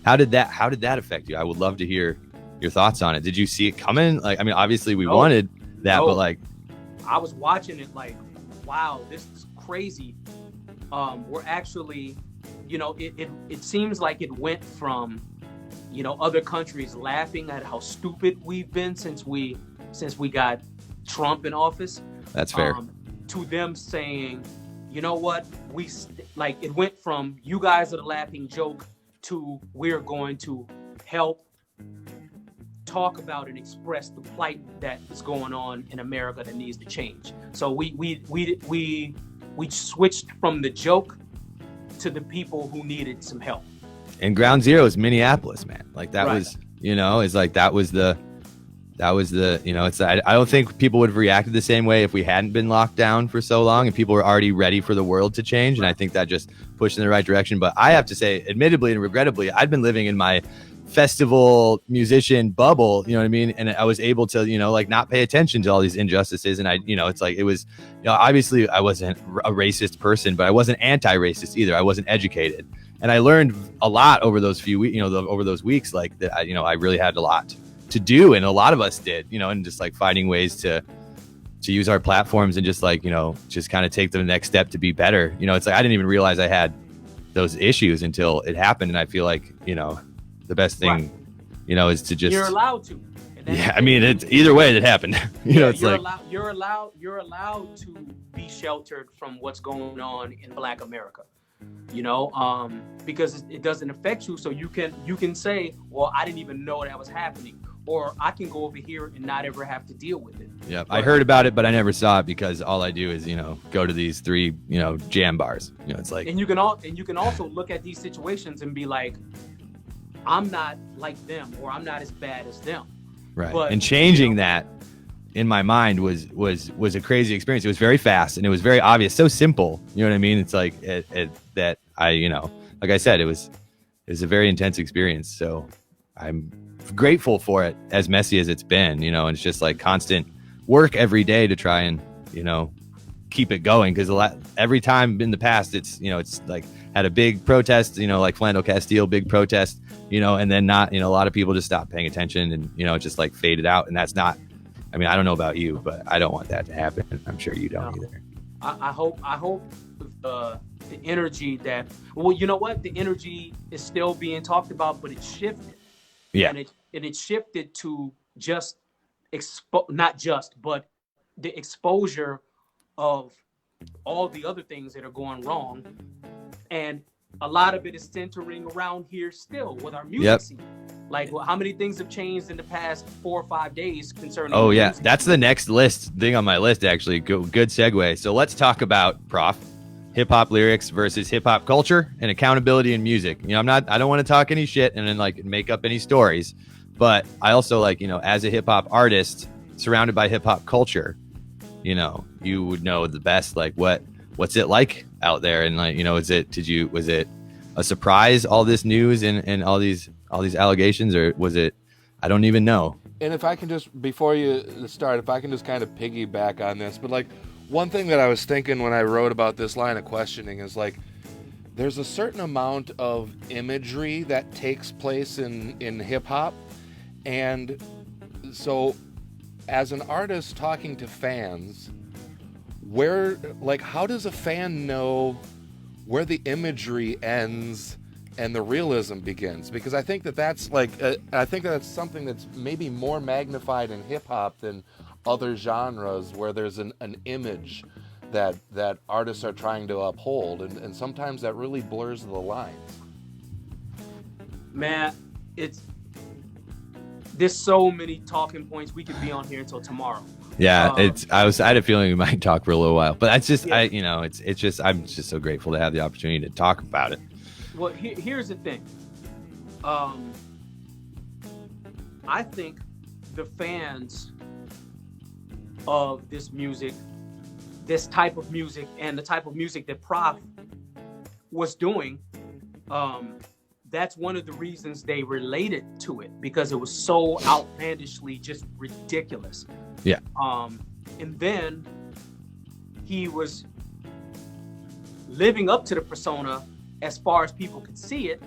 Speaker 2: How did that affect you? I would love to hear your thoughts on it. Did you see it coming? Like, I mean, obviously we wanted that, but like,
Speaker 4: I was watching it like, wow, this is crazy. We're actually, you know, it seems like it went from, you know, other countries laughing at how stupid we've been since we got Trump in office.
Speaker 2: That's fair.
Speaker 4: To them saying, you know what, like it went from you guys are the laughing joke to we're going to help talk about and express the plight that is going on in America that needs to change. So we switched from the joke to the people who needed some help.
Speaker 2: And ground zero is Minneapolis, man. Like that was, you know, it's like that was the, you know, it's, I don't think people would have reacted the same way if we hadn't been locked down for so long and people were already ready for the world to change. And I think that just pushed in the right direction. But I have to say, admittedly and regrettably, I'd been living in my festival musician bubble, you know what I mean? And I was able to, you know, like not pay attention to all these injustices. And I, you know, it's like, it was, you know, obviously I wasn't a racist person, but I wasn't anti-racist either. I wasn't educated. And I learned a lot over those few weeks, you know, over those weeks, like that, you know, I really had a lot to do. And a lot of us did, you know, and just like finding ways to use our platforms and just like, you know, just kind of take the next step to be better. You know, it's like, I didn't even realize I had those issues until it happened. And I feel like, you know, the best thing, you know, is to just,
Speaker 4: you're allowed to.
Speaker 2: Yeah. I mean, it's either way that happened, you know, it's
Speaker 4: you're
Speaker 2: like,
Speaker 4: you're allowed to be sheltered from what's going on in Black America, you know, because it doesn't affect you. So you can say, well, I didn't even know that was happening, or I can go over here and not ever have to deal with it.
Speaker 2: Yeah, I heard about it, but I never saw it because all I do is, you know, go to these 3, you know, jam bars. You know, it's like,
Speaker 4: and you can also look at these situations and be like, I'm not like them, or I'm not as bad as them.
Speaker 2: Right.
Speaker 4: But,
Speaker 2: and changing that in my mind was a crazy experience. It was very fast and it was very obvious, so simple. You know what I mean? It's like that I, you know, like I said, it was a very intense experience. So I'm grateful for it, as messy as it's been, you know, and it's just like constant work every day to try and, you know, keep it going, because every time in the past it's like had a big protest, like Flando Castile, big protest, and then not, a lot of people just stopped paying attention and it just like faded out. And that's not, I mean, I don't know about you, but I don't want that to happen. I'm sure you don't either.
Speaker 4: I hope the energy that, well, you know what, the energy is still being talked about, but it shifted.
Speaker 2: Yeah.
Speaker 4: And it shifted to just but the exposure of all the other things that are going wrong. And a lot of it is centering around here still with our music scene. Like, well, how many things have changed in the past 4 or 5 days concerning?
Speaker 2: Oh yeah, that's the next thing on my list, actually. Good segue. So let's talk about Prof, hip hop lyrics versus hip hop culture and accountability in music. I don't want to talk any shit and then like make up any stories, but I also like, as a hip hop artist surrounded by hip hop culture, you would know the best, like what's it like out there, and like, was it a surprise, all this news and all these allegations, or was it, I don't even know.
Speaker 5: And if I can just, before you start, if I can just kind of piggyback on this, but like one thing that I was thinking when I wrote about this line of questioning is like, there's a certain amount of imagery that takes place in hip hop. And so as an artist talking to fans, how does a fan know where the imagery ends and the realism begins? Because I think that's something that's maybe more magnified in hip hop than other genres, where there's an image that artists are trying to uphold, and sometimes that really blurs the lines.
Speaker 4: Man, there's so many talking points. We could be on here until tomorrow.
Speaker 2: Yeah, I had a feeling we might talk for a little while, but that's just, I'm just so grateful to have the opportunity to talk about it.
Speaker 4: Well, here's the thing. I think the fans of this music, this type of music, and the type of music that Prof was doing, that's one of the reasons they related to it, because it was so outlandishly just ridiculous.
Speaker 2: Yeah.
Speaker 4: And then he was living up to the persona as far as people could see it,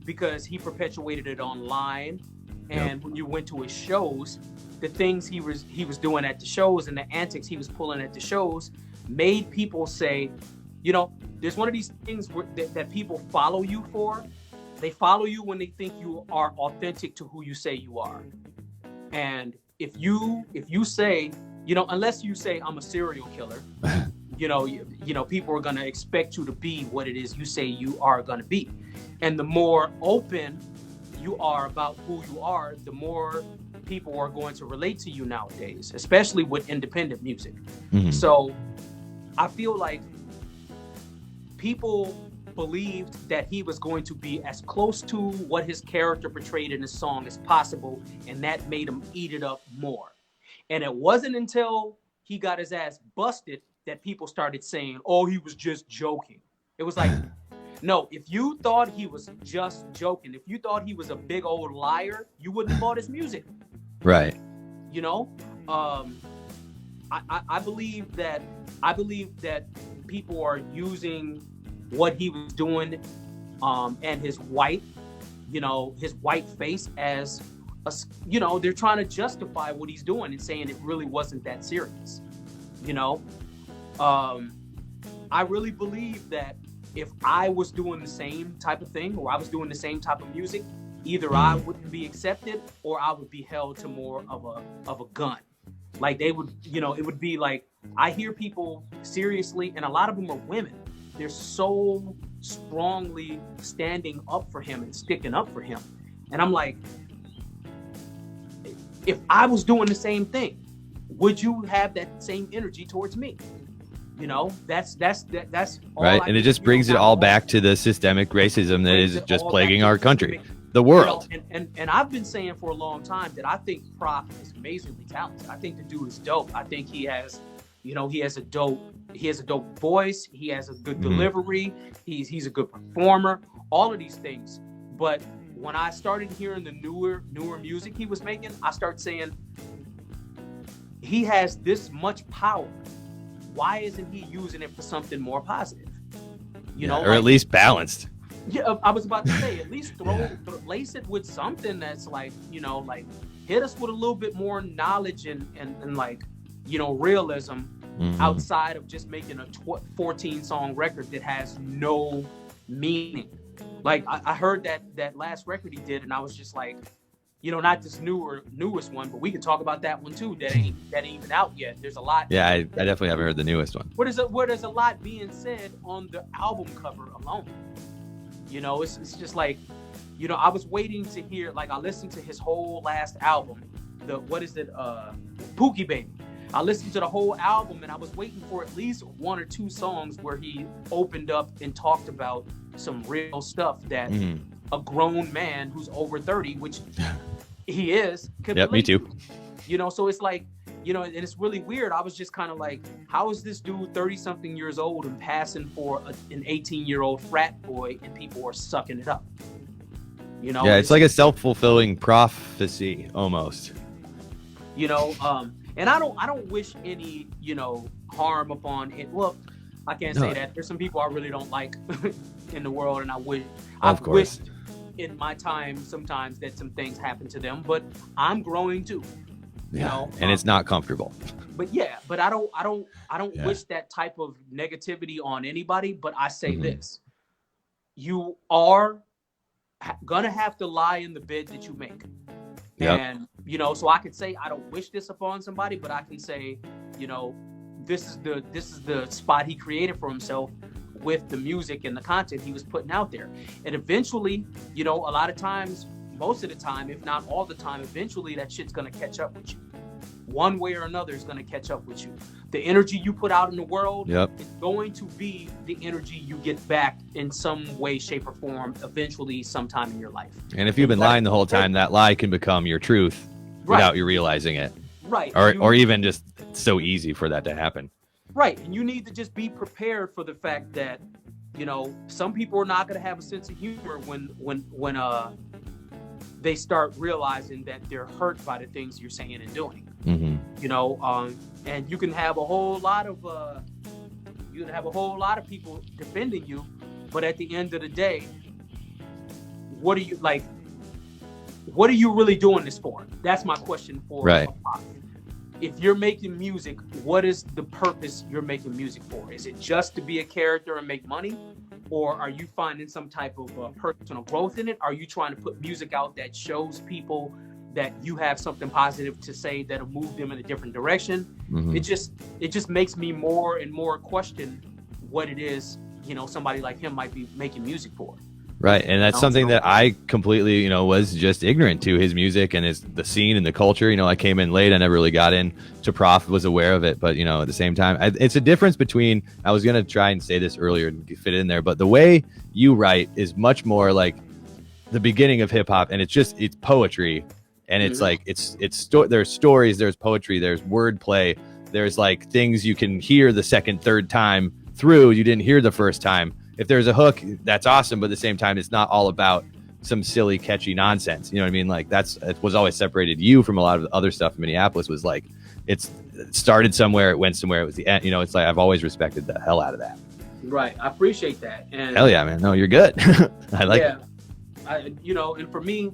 Speaker 4: because he perpetuated it online. And when you went to his shows, the things he was doing at the shows and the antics he was pulling at the shows made people say, there's one of these things that people follow you for. They follow you when they think you are authentic to who you say you are. And if you say, unless you say I'm a serial killer, people are going to expect you to be what it is you say you are going to be. And the more open you are about who you are, the more people are going to relate to you nowadays, especially with independent music. Mm-hmm. So I feel like people believed that he was going to be as close to what his character portrayed in the song as possible, and that made him eat it up more. And it wasn't until he got his ass busted that people started saying, oh, he was just joking. It was like, no, if you thought he was just joking, if you thought he was a big old liar, you wouldn't have bought his music.
Speaker 2: Right.
Speaker 4: I believe that people are using what he was doing and his white face as they're trying to justify what he's doing and saying it really wasn't that serious. I really believe that if I was doing the same type of thing, or I was doing the same type of music, either I wouldn't be accepted or I would be held to more of a gun. Like they would, it would be like, I hear people seriously, and a lot of them are women. They're so strongly standing up for him and sticking up for him. And I'm like, if I was doing the same thing, would you have that same energy towards me? That's all
Speaker 2: right. And it just brings it all back to the systemic racism that is just plaguing our country, the world.
Speaker 4: And I've been saying for a long time that I think Prof is amazingly talented. I think the dude is dope. I think he has a dope voice. He has a good delivery. He's a good performer, all of these things. But when I started hearing the newer music he was making, I started saying, he has this much power why isn't he using it for something more positive? You
Speaker 2: Yeah,
Speaker 4: know,
Speaker 2: or at least balanced.
Speaker 4: Yeah, I was about to say, at least lace it with something that's like, you know, like hit us with a little bit more knowledge and like, you know, realism outside of just making a 14 song record that has no meaning. Like I heard that last record he did, and I was just like, you know, not this newest one, but we can talk about that one too. That ain't even out yet. There's a lot.
Speaker 2: Yeah, I definitely haven't heard the newest one.
Speaker 4: Where there's a lot being said on the album cover alone. You know, it's just like, you know, I was waiting to hear, like, I listened to his whole last album, Pookie Baby. I listened to the whole album, and I was waiting for at least one or two songs where he opened up and talked about some real stuff that a grown man who's over 30, which he is, could
Speaker 2: Yep, me too.
Speaker 4: You know, so it's like, you know, and it's really weird. I was just kind of like, how is this dude 30-something years old and passing for an 18-year-old frat boy, and people are sucking it up? You know?
Speaker 2: Yeah, it's like a self-fulfilling prophecy almost.
Speaker 4: You know, and I don't wish any, you know, harm upon it. Well, I can't say that. There's some people I really don't like in the world, and I've wished in my time sometimes that some things happen to them, but I'm growing too. You know,
Speaker 2: and it's not comfortable.
Speaker 4: But I don't wish that type of negativity on anybody. But I say this: you are gonna have to lie in the bed that you make. Yep. And you know, so I could say I don't wish this upon somebody, but I can say, you know, this is the spot he created for himself with the music and the content he was putting out there. And eventually, you know, a lot of times, most of the time, if not all the time, eventually that shit's gonna catch up with you. One way or another is gonna catch up with you. The energy you put out in the world is going to be the energy you get back in some way, shape, or form eventually sometime in your life.
Speaker 2: And if you've been lying the whole time, that lie can become your truth without you realizing it.
Speaker 4: Right.
Speaker 2: Or even just so easy for that to happen.
Speaker 4: Right. And you need to just be prepared for the fact that, you know, some people are not gonna have a sense of humor when they start realizing that they're hurt by the things you're saying and doing. You know, and you can have a whole lot of people defending you, but at the end of the day, what are you really doing this for? That's my question for
Speaker 2: right.
Speaker 4: If you're making music, what is the purpose you're making music for? Is it just to be a character and make money? Or are you finding some type of personal growth in it? Are you trying to put music out that shows people that you have something positive to say that'll move them in a different direction? It just makes me more and more question what it is, you know, somebody like him might be making music for.
Speaker 2: Right, and that's something that I completely, you know, was just ignorant to his music and the scene and the culture. You know, I came in late. I never really got into Prof, was aware of it, but, you know, at the same time, it's a difference between, I was going to try and say this earlier and fit it in there, but the way you write is much more like the beginning of hip hop, and it's poetry, and it's like, there's stories, there's poetry, there's wordplay, there's like things you can hear the second, third time through, you didn't hear the first time. If there's a hook, that's awesome, but at the same time, it's not all about some silly, catchy nonsense. You know what I mean? Like it was always separated you from a lot of the other stuff in Minneapolis. Was like, it started somewhere, it went somewhere, it was the end. You know, it's like I've always respected the hell out of that.
Speaker 4: Right, I appreciate that. And
Speaker 2: hell yeah, man. No, you're good. I like it.
Speaker 4: You know, and for me,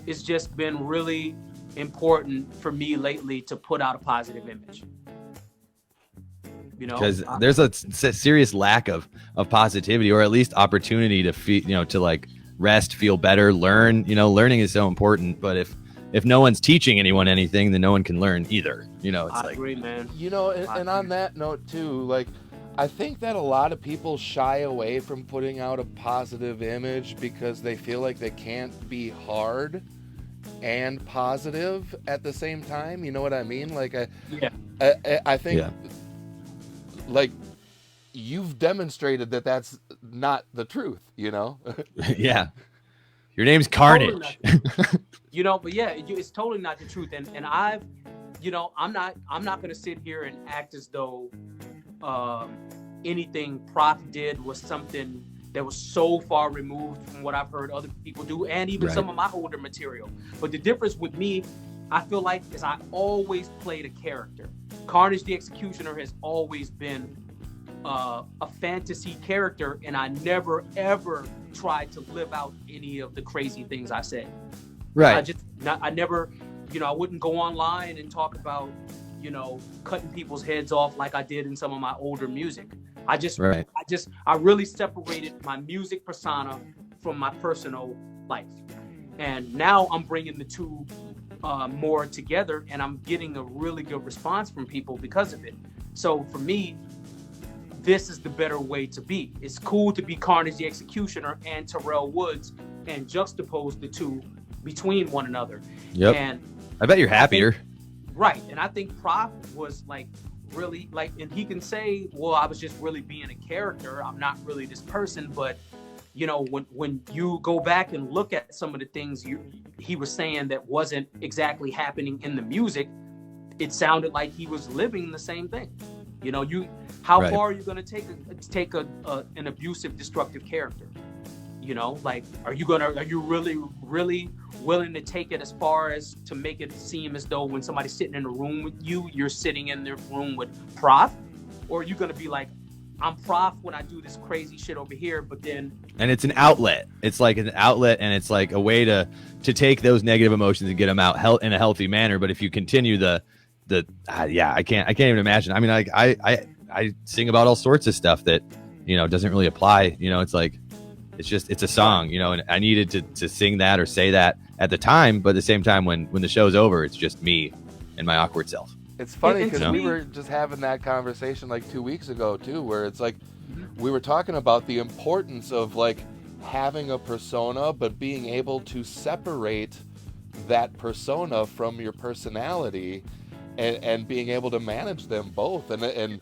Speaker 4: it's just been really important for me lately to put out a positive image. You know,
Speaker 2: because there's a serious lack of positivity, or at least opportunity to feel, you know, to like rest, feel better, learn. You know, learning is so important, but if no one's teaching anyone anything, then no one can learn either. You know, it's
Speaker 4: I agree, man.
Speaker 5: You know, and on that note too, like, I think that a lot of people shy away from putting out a positive image because they feel like they can't be hard and positive at the same time. You know what I mean? Like, I think, like, you've demonstrated that that's not the truth, you know?
Speaker 2: Yeah. Your name's Carnage.
Speaker 4: You know, but yeah, it's totally not the truth. And I've, you know, I'm not going to sit here and act as though anything Prof did was something that was so far removed from what I've heard other people do, and even some of my older material. But the difference with me I feel like is I always played a character. Carnage the Executioner has always been a fantasy character, and I never ever tried to live out any of the crazy things I said.
Speaker 2: Right.
Speaker 4: I never, I wouldn't go online and talk about, cutting people's heads off like I did in some of my older music. I really separated my music persona from my personal life. And now I'm bringing the two more together, and I'm getting a really good response from people because of it. So for me, this is the better way to be. It's cool to be Carnage the Executioner and Terrell Woods and juxtapose the two between one another.
Speaker 2: Yep.
Speaker 4: And
Speaker 2: I bet you're happier.
Speaker 4: Right. And I think Prof was like really like, and he can say, well, I was just really being a character. I'm not really this person. But, when you go back and look at some of the things he was saying that wasn't exactly happening in the music, it sounded like he was living the same thing. How
Speaker 2: Right.
Speaker 4: far are you going to take an abusive, destructive character? Are you really willing to take it as far as to make it seem as though when somebody's sitting in a room with you, you're sitting in the room with Prof? Or are you going to be like, I'm Prof when I do this crazy shit over here, but then...
Speaker 2: And it's an outlet. It's like an outlet, and it's like a way to take those negative emotions and get them out in a healthy manner. But if you continue I can't even imagine. I mean, like I sing about all sorts of stuff that, doesn't really apply. It's like, it's a song, and I needed to sing that or say that at the time. But at the same time, when the show's over, it's just me and my awkward self.
Speaker 5: It's funny
Speaker 4: And
Speaker 5: because
Speaker 4: to
Speaker 5: we
Speaker 4: me-
Speaker 5: were just having that conversation like 2 weeks ago too, where it's like we were talking about the importance of like having a persona, but being able to separate that persona from your personality and being able to manage them both. And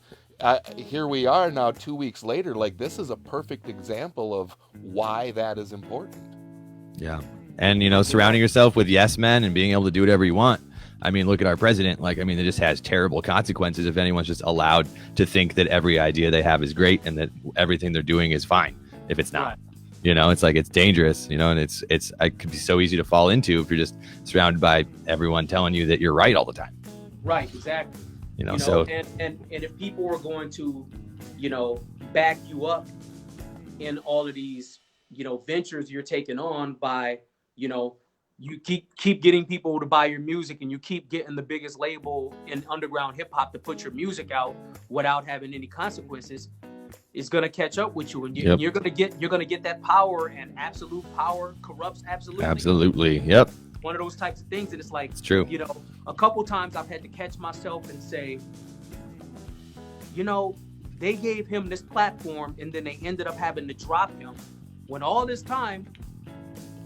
Speaker 5: here we are now 2 weeks later, like this is a perfect example of why that is important.
Speaker 2: Yeah. And, surrounding yourself with yes men and being able to do whatever you want. I mean, look at our president. It just has terrible consequences if anyone's just allowed to think that every idea they have is great and that everything they're doing is fine if it's not.
Speaker 4: Right.
Speaker 2: It's like it's dangerous, and it could be so easy to fall into if you're just surrounded by everyone telling you that you're right all the time.
Speaker 4: Right, exactly.
Speaker 2: So
Speaker 4: and if people are going to, back you up in all of these, ventures you're taking on by, you keep getting people to buy your music, and you keep getting the biggest label in underground hip hop to put your music out without having any consequences, it's gonna catch up with you, and you're gonna get that power, and absolute power corrupts absolutely.
Speaker 2: Absolutely, yep.
Speaker 4: One of those types of things, and it's like,
Speaker 2: It's true.
Speaker 4: A couple times I've had to catch myself and say, they gave him this platform, and then they ended up having to drop him. When all this time,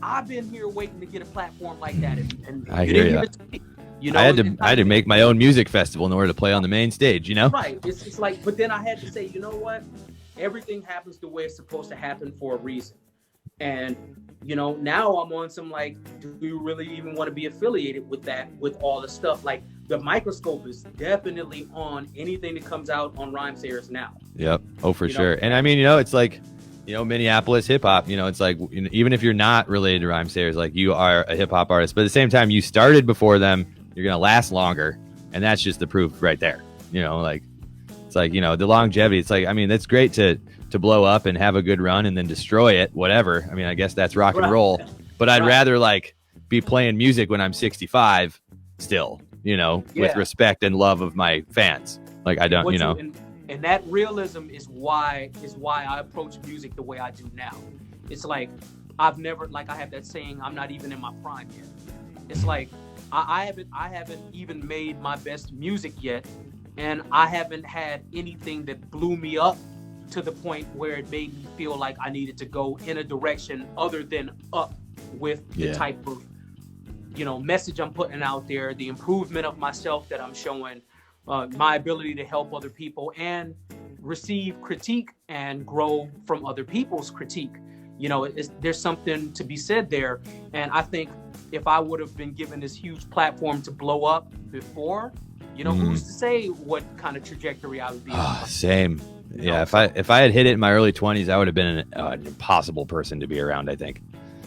Speaker 4: I've been here waiting to get a platform like that, and
Speaker 2: I
Speaker 4: you
Speaker 2: hear
Speaker 4: didn't
Speaker 2: ya.
Speaker 4: give it to me.
Speaker 2: I had to make my own music festival in order to play on the main stage.
Speaker 4: Right. It's like, but then I had to say, you know what? Everything happens the way it's supposed to happen for a reason. And, now I'm on some like, do you really even want to be affiliated with that, with all the stuff? Like, the microscope is definitely on anything that comes out on Rhyme Sayers now.
Speaker 2: Yep. Oh, for sure. And I mean, it's like, Minneapolis hip hop, it's like, even if you're not related to Rhyme Sayers, like you are a hip hop artist, but at the same time, you started before them, you're going to last longer. And that's just the proof right there. It's like, the longevity. It's like, I mean, that's great to blow up and have a good run and then destroy it, whatever. I mean, I guess that's rock and roll, but I'd rather like be playing music when I'm 65 still, with respect and love of my fans. Like I don't,
Speaker 4: And that realism is why I approach music the way I do now. It's like, I have that saying, I'm not even in my prime yet. It's like, I haven't even made my best music yet. And I haven't had anything that blew me up to the point where it made me feel like I needed to go in a direction other than up with the type of, message I'm putting out there, the improvement of myself that I'm showing, my ability to help other people and receive critique and grow from other people's critique. There's something to be said there. And I think if I would have been given this huge platform to blow up before, who's to say what kind of trajectory I would be on?
Speaker 2: Same. Yeah. If I had hit it in my early 20s, I would have been an impossible person to be around, I think.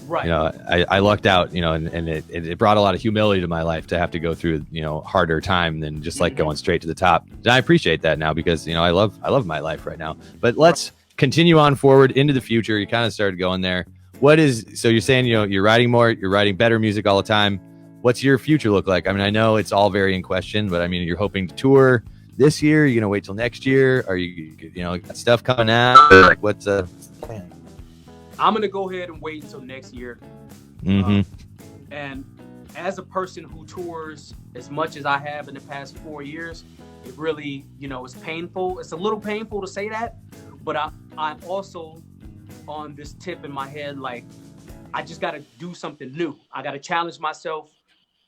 Speaker 4: Right.
Speaker 2: You know, I lucked out, you know, and it brought a lot of humility to my life to have to go through, you know, harder time than just like going straight to the top. And I appreciate that now because, you know, I love my life right now. But let's continue on forward into the future. You kind of started going there. So you're saying, you know, you're writing more, you're writing better music all the time. What's your future look like? I mean, I know it's all very in question, but I mean, you're hoping to tour this year. You're going to wait till next year. Are you know, got stuff coming out? Like what's the plan?
Speaker 4: I'm going to go ahead and wait until next year. And as a person who tours as much as I have in the past 4 years, it really, you know, it's painful. It's a little painful to say that, but I'm also on this tip in my head, like, I just got to do something new. I got to challenge myself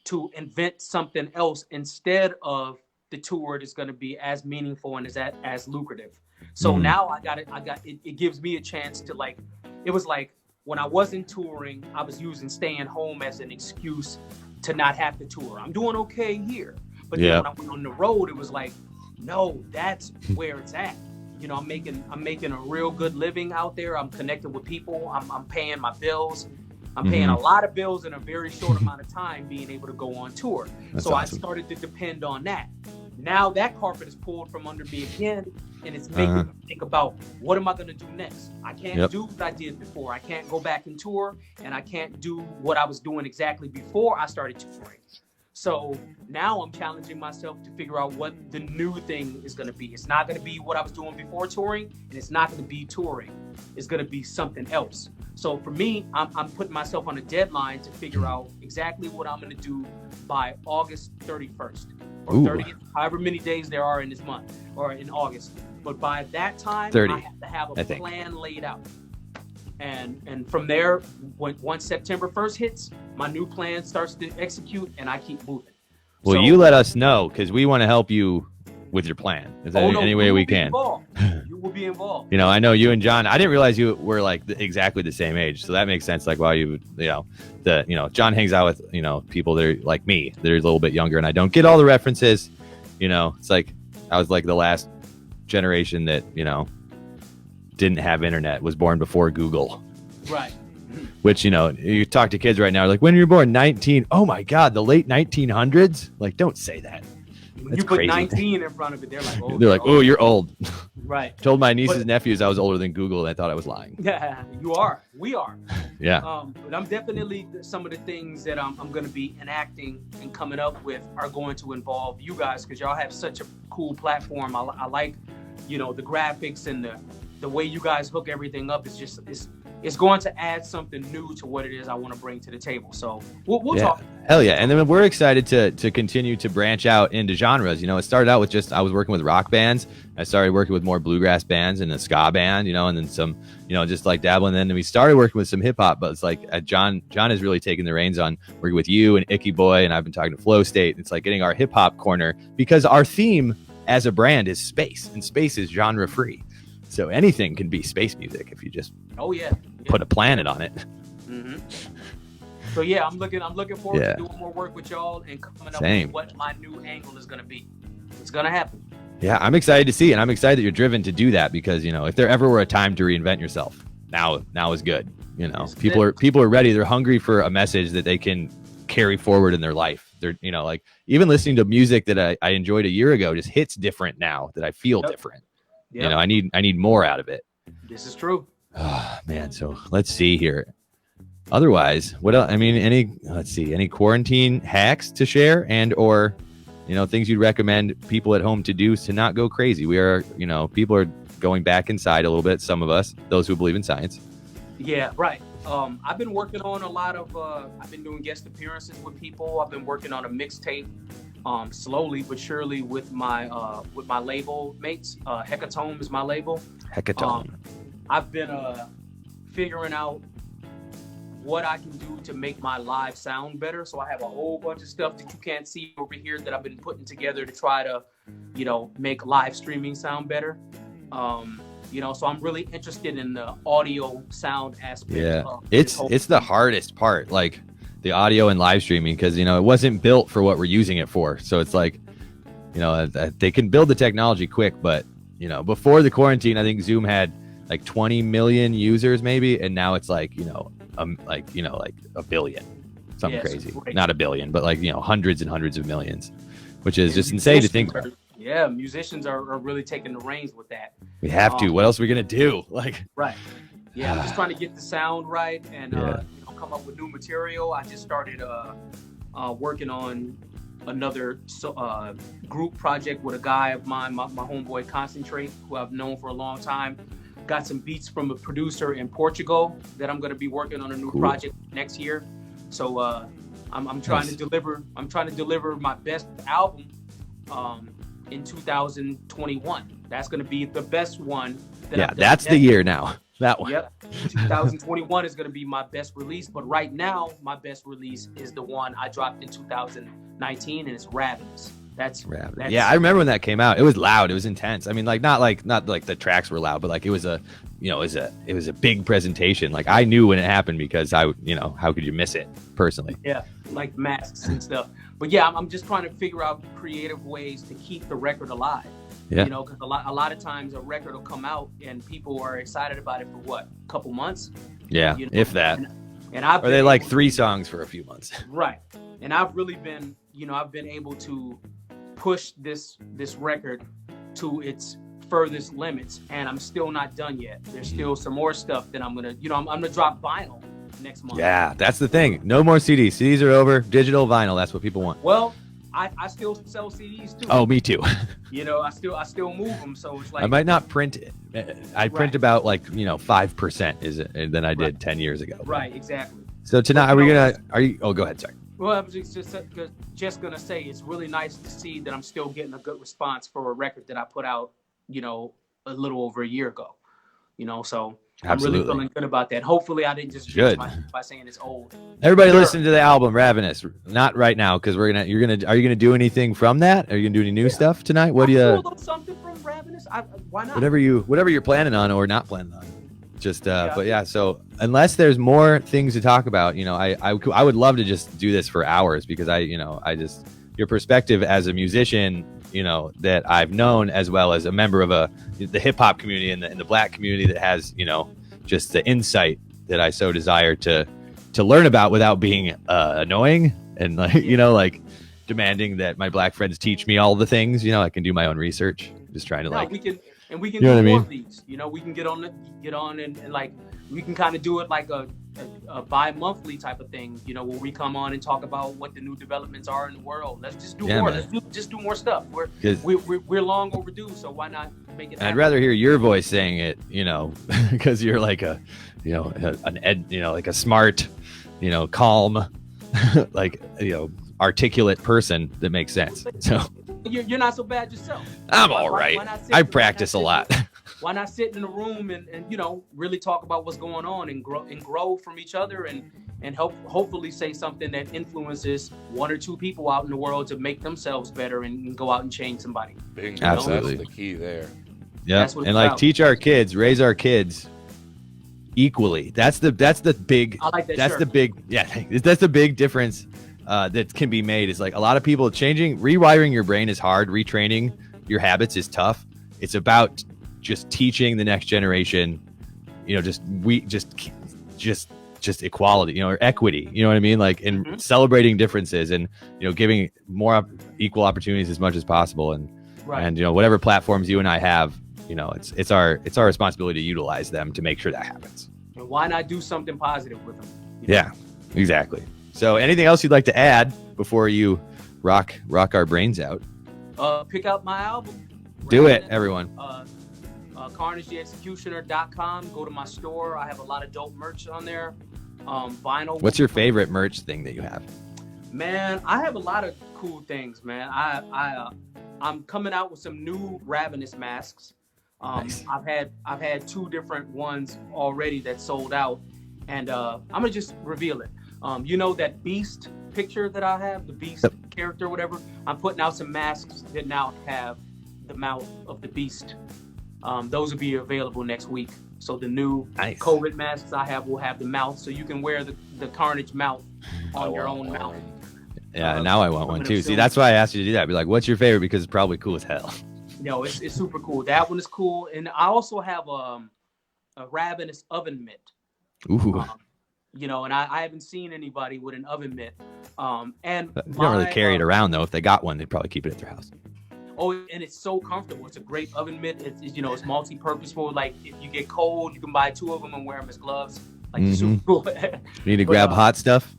Speaker 4: to invent something else instead of the tour that's going to be as meaningful and as lucrative. So now it gives me a chance to, like, it was like when I wasn't touring, I was using staying home as an excuse to not have to tour. I'm doing okay here. But then when I went on the road, it was like, no, that's where it's at. You know, I'm making a real good living out there. I'm connecting with people. I'm paying my bills. I'm paying a lot of bills in a very short amount of time being able to go on tour.
Speaker 2: That's
Speaker 4: so
Speaker 2: awesome.
Speaker 4: I started to depend on that. Now that carpet is pulled from under me again, and it's making me think about, what am I going to do next? I can't do what I did before. I can't go back and tour, and I can't do what I was doing exactly before I started touring. So now I'm challenging myself to figure out what the new thing is going to be. It's not going to be what I was doing before touring, and it's not going to be touring. It's going to be something else. So for me, I'm putting myself on a deadline to figure out exactly what I'm going to do by August 31st or 30th, however many days there are in this month or in August. But by that time,
Speaker 2: 30,
Speaker 4: I have to have a plan laid out. And from there, once September 1st hits, my new plan starts to execute, and I keep moving.
Speaker 2: Well, so, you let us know, because we want to help you with your plan. Is there any way we can?
Speaker 4: You will be involved.
Speaker 2: You know, I know you and John. I didn't realize you were like exactly the same age, so that makes sense. Like, why John hangs out with people that are like me, that are a little bit younger, and I don't get all the references. You know, it's like I was like the last generation that didn't have internet, was born before Google.
Speaker 4: Right.
Speaker 2: Which, you talk to kids right now, like, when were you born? 19. Oh my God, the late 1900s? Like, don't say that.
Speaker 4: When
Speaker 2: That's
Speaker 4: you put
Speaker 2: crazy.
Speaker 4: 19 in front of it, they're like, oh,
Speaker 2: oh, you're old.
Speaker 4: Right.
Speaker 2: Told my nieces and nephews I was older than Google, and I thought I was lying.
Speaker 4: Yeah, you are. We are.
Speaker 2: Yeah.
Speaker 4: But I'm definitely, some of the things that I'm going to be enacting and coming up with are going to involve you guys, because y'all have such a cool platform. I like, the graphics and the way you guys hook everything up. It's going to add something new to what it is I want to bring to the table. So we'll talk.
Speaker 2: Hell yeah. And then we're excited to continue to branch out into genres. It started out with I was working with rock bands. I started working with more bluegrass bands and a ska band, and then some, just like dabbling. And then we started working with some hip hop, but it's like John has really taken the reins on working with you and Icky Boy. And I've been talking to Flow State. It's like getting our hip hop corner, because our theme as a brand is space, and space is genre free. So anything can be space music if you just put a planet on it.
Speaker 4: Mm-hmm. So yeah, I'm looking forward to doing more work with y'all and coming up with what my new angle is going to be. It's going to happen.
Speaker 2: Yeah, I'm excited to see, and I'm excited that you're driven to do that, because if there ever were a time to reinvent yourself, now is good. People are ready. They're hungry for a message that they can carry forward in their life. They're like, even listening to music that I enjoyed a year ago just hits different now, that I feel different. Yep. I need more out of it.
Speaker 4: This is true.
Speaker 2: Oh, man. So let's see here. Otherwise, what else? I mean, any quarantine hacks to share, and or things you'd recommend people at home to do to not go crazy? We are, people are going back inside a little bit. Some of us, those who believe in science.
Speaker 4: Yeah, right. I've been working on a lot of. I've been doing guest appearances with people. I've been working on a mixtape. Slowly but surely with my label mates. Hecatome is my label.
Speaker 2: Hecatome.
Speaker 4: I've been figuring out what I can do to make my live sound better. So I have a whole bunch of stuff that you can't see over here that I've been putting together to try to, make live streaming sound better. So I'm really interested in the audio sound aspect.
Speaker 2: Yeah, it's the hardest part. Like, the audio and live streaming, because it wasn't built for what we're using it for. So it's like, they can build the technology quick, but before the quarantine, I think Zoom had like 20 million users maybe, and now it's like like like a billion, something crazy.
Speaker 4: Great.
Speaker 2: Not a billion, but like hundreds and hundreds of millions, which is just insane to think about.
Speaker 4: Yeah, musicians are really taking the reins with that.
Speaker 2: We have to. What else are we gonna do? Like,
Speaker 4: right. Yeah, I'm just trying to get the sound right and come up with new material. I just started working on another group project with a guy of mine, my homeboy Concentrate, who I've known for a long time. Got some beats from a producer in Portugal that I'm going to be working on a new project next year. So I'm trying to deliver. I'm trying to deliver my best album in 2021. That's going to be the best one.
Speaker 2: That's the year now. That one.
Speaker 4: Yep. 2021 is going to be my best release, but right now my best release is the one I dropped in 2019, and it's Ravenous. That's
Speaker 2: Ravenous. Yeah, I remember when that came out. It was loud. It was intense. I mean, like not like the tracks were loud, but like it was a big presentation. Like I knew when it happened because how could you miss it personally?
Speaker 4: Yeah, like masks and stuff. But yeah, I'm just trying to figure out creative ways to keep the record alive.
Speaker 2: Yeah.
Speaker 4: Because a lot of times a record will come out and people are excited about it for what, a couple months?
Speaker 2: Yeah, if that.
Speaker 4: And I've
Speaker 2: or they like 3 songs for a few months.
Speaker 4: Right. And I've really been, I've been able to push this record to its furthest limits, and I'm still not done yet. There's still some more stuff that I'm gonna, I'm gonna drop vinyl next month.
Speaker 2: Yeah, that's the thing. No more CDs. CDs are over. Digital vinyl. That's what people want.
Speaker 4: Well, I still sell CDs too.
Speaker 2: Oh, me too.
Speaker 4: I still move them. So it's like
Speaker 2: I might not print it. I print about 5% than I did 10 years ago.
Speaker 4: Right, exactly.
Speaker 2: So tonight, are you? Oh, go ahead. Sorry.
Speaker 4: Well, I was just gonna say it's really nice to see that I'm still getting a good response for a record that I put out, a little over a year ago. So I'm really feeling good about that. Hopefully, I didn't just jinx myself by saying it's old.
Speaker 2: Everybody, listen to the album Ravenous. Not right now, because are you gonna do anything from that? Are you gonna do any new stuff tonight? What do you?
Speaker 4: A little something from Ravenous. Why not?
Speaker 2: Whatever you're planning on or not planning on. Just but yeah. So unless there's more things to talk about, I would love to just do this for hours because your perspective as a musician, that I've known, as well as a member of the hip hop community and the black community that has, just the insight that I so desire to learn about without being annoying and like demanding that my black friends teach me all the things. I can do my own research. Just trying to
Speaker 4: we can do more of these. We can get on and like we can kind of do it like a bi-monthly type of thing, where we come on and talk about what the new developments are in the world. Let's just do more.
Speaker 2: Man.
Speaker 4: Let's just do more stuff. We're long overdue, so why not make it happen?
Speaker 2: I'd rather hear your voice saying it, because you're like a smart, calm, articulate person that makes sense. So
Speaker 4: you're not so bad yourself.
Speaker 2: I'm all right. I practice a lot.
Speaker 4: Why not sit in a room and really talk about what's going on and grow from each other and hopefully say something that influences 1 or 2 people out in the world to make themselves better and go out and change somebody.
Speaker 5: Bingo.
Speaker 2: Absolutely.
Speaker 5: That's the key there.
Speaker 2: Yeah, and teach our kids, raise our kids equally. That's the big.
Speaker 4: I like that.
Speaker 2: That's the big difference that can be made. Is like a lot of people rewiring your brain is hard. Retraining your habits is tough. It's about just teaching the next generation, just equality, or equity, you know what I mean? Like in celebrating differences and, giving more equal opportunities as much as possible. And, whatever platforms you and I have, it's our responsibility to utilize them to make sure that happens.
Speaker 4: And why not do something positive with them?
Speaker 2: Yeah, exactly. So anything else you'd like to add before you rock our brains out?
Speaker 4: Pick out my album.
Speaker 2: Do it, everyone.
Speaker 4: CarnageTheExecutioner.com. Go to my store. I have a lot of dope merch on there. Vinyl.
Speaker 2: What's your favorite merch thing that you have?
Speaker 4: Man, I have a lot of cool things, man. I'm coming out with some new Ravenous masks.
Speaker 2: Nice.
Speaker 4: I've had 2 different ones already that sold out, and I'm gonna just reveal it. That Beast picture that I have, the Beast character, whatever. I'm putting out some masks that now have the mouth of the Beast. Those will be available next week. So the new COVID masks I have will have the mouth, so you can wear the Carnage mouth on your own mouth.
Speaker 2: Yeah, now I want one too. See, that's why I asked you to do that. Be like, what's your favorite? Because it's probably cool as hell.
Speaker 4: No, it's super cool. That one is cool, and I also have a Ravenous oven mitt.
Speaker 2: Ooh.
Speaker 4: you know, and I haven't seen anybody with an oven mitt. And
Speaker 2: They don't really carry it around though. If they got one, they'd probably keep it at their house.
Speaker 4: Oh, and it's so comfortable. It's a great oven mitt. It's you know, it's multi-purposeful. Like if you get cold, you can buy 2 of them and wear them as gloves. Like super cool.
Speaker 2: You need to grab hot stuff.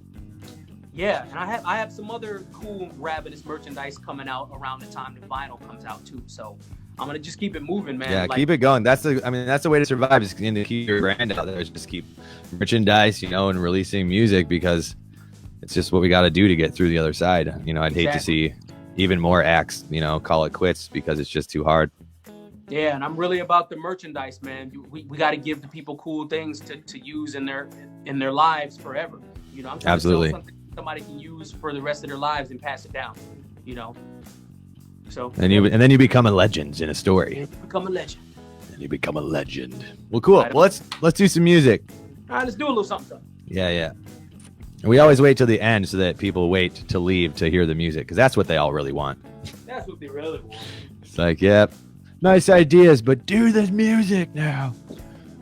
Speaker 4: Yeah, and I have some other cool Ravenous merchandise coming out around the time the vinyl comes out too. So I'm gonna just keep it moving, man.
Speaker 2: Yeah,
Speaker 4: like,
Speaker 2: keep it going. That's the way to survive, is to keep your brand out there. Is just keep merchandise, you know, and releasing music, because it's just what we got to do to get through the other side. You know, I'd hate to see even more acts, you know, call it quits because it's just too hard.
Speaker 4: Yeah, and I'm really about the merchandise, man. We got to give the people cool things to use in their lives forever. You know, I'm trying to sell something somebody can use for the rest of their lives and pass it down. You know, so and
Speaker 2: then you become a legend in a story.
Speaker 4: You become a legend.
Speaker 2: And you become a legend. Well, cool. Well, let's do some music.
Speaker 4: All right, let's do a little something.
Speaker 2: Yeah. And we always wait till the end so that people wait to leave to hear the music, because that's what they all really want.
Speaker 4: That's what they really want.
Speaker 2: It's like, yep, nice ideas, but do the music now.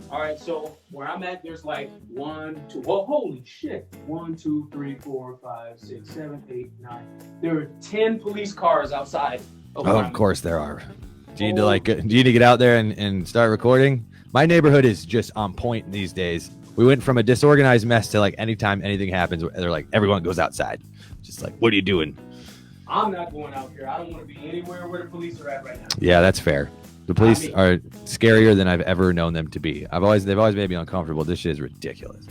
Speaker 4: All right, so where I'm at, there's like 1, 2. Well, holy shit! 1, 2, 3, 4, 5, 6, 7, 8, 9. There are 10 police cars outside.
Speaker 2: Of course there are. Do you need to get out there and start recording? My neighborhood is just on point these days. We went from a disorganized mess to like anytime anything happens, they're like, everyone goes outside. Just like, what are you doing?
Speaker 4: I'm not going out there. I don't want to be anywhere where the police are at right now.
Speaker 2: Yeah, that's fair. The police are scarier than I've ever known them to be. They've always made me uncomfortable. This shit is ridiculous.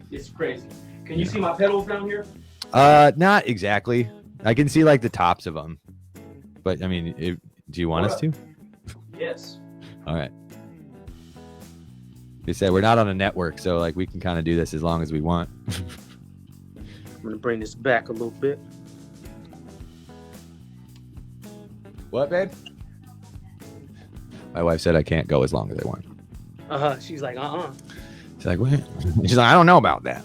Speaker 4: It's crazy. Can you see my pedals down here?
Speaker 2: Not exactly. I can see like the tops of them. But I mean, do you want us to?
Speaker 4: Yes.
Speaker 2: All right. They said we're not on a network, so like we can kind of do this as long as we want.
Speaker 4: I'm gonna bring this back a little bit.
Speaker 2: What, babe? My wife said I can't go as long as I want.
Speaker 4: She's like,
Speaker 2: She's like, what? She's like, I don't know about that.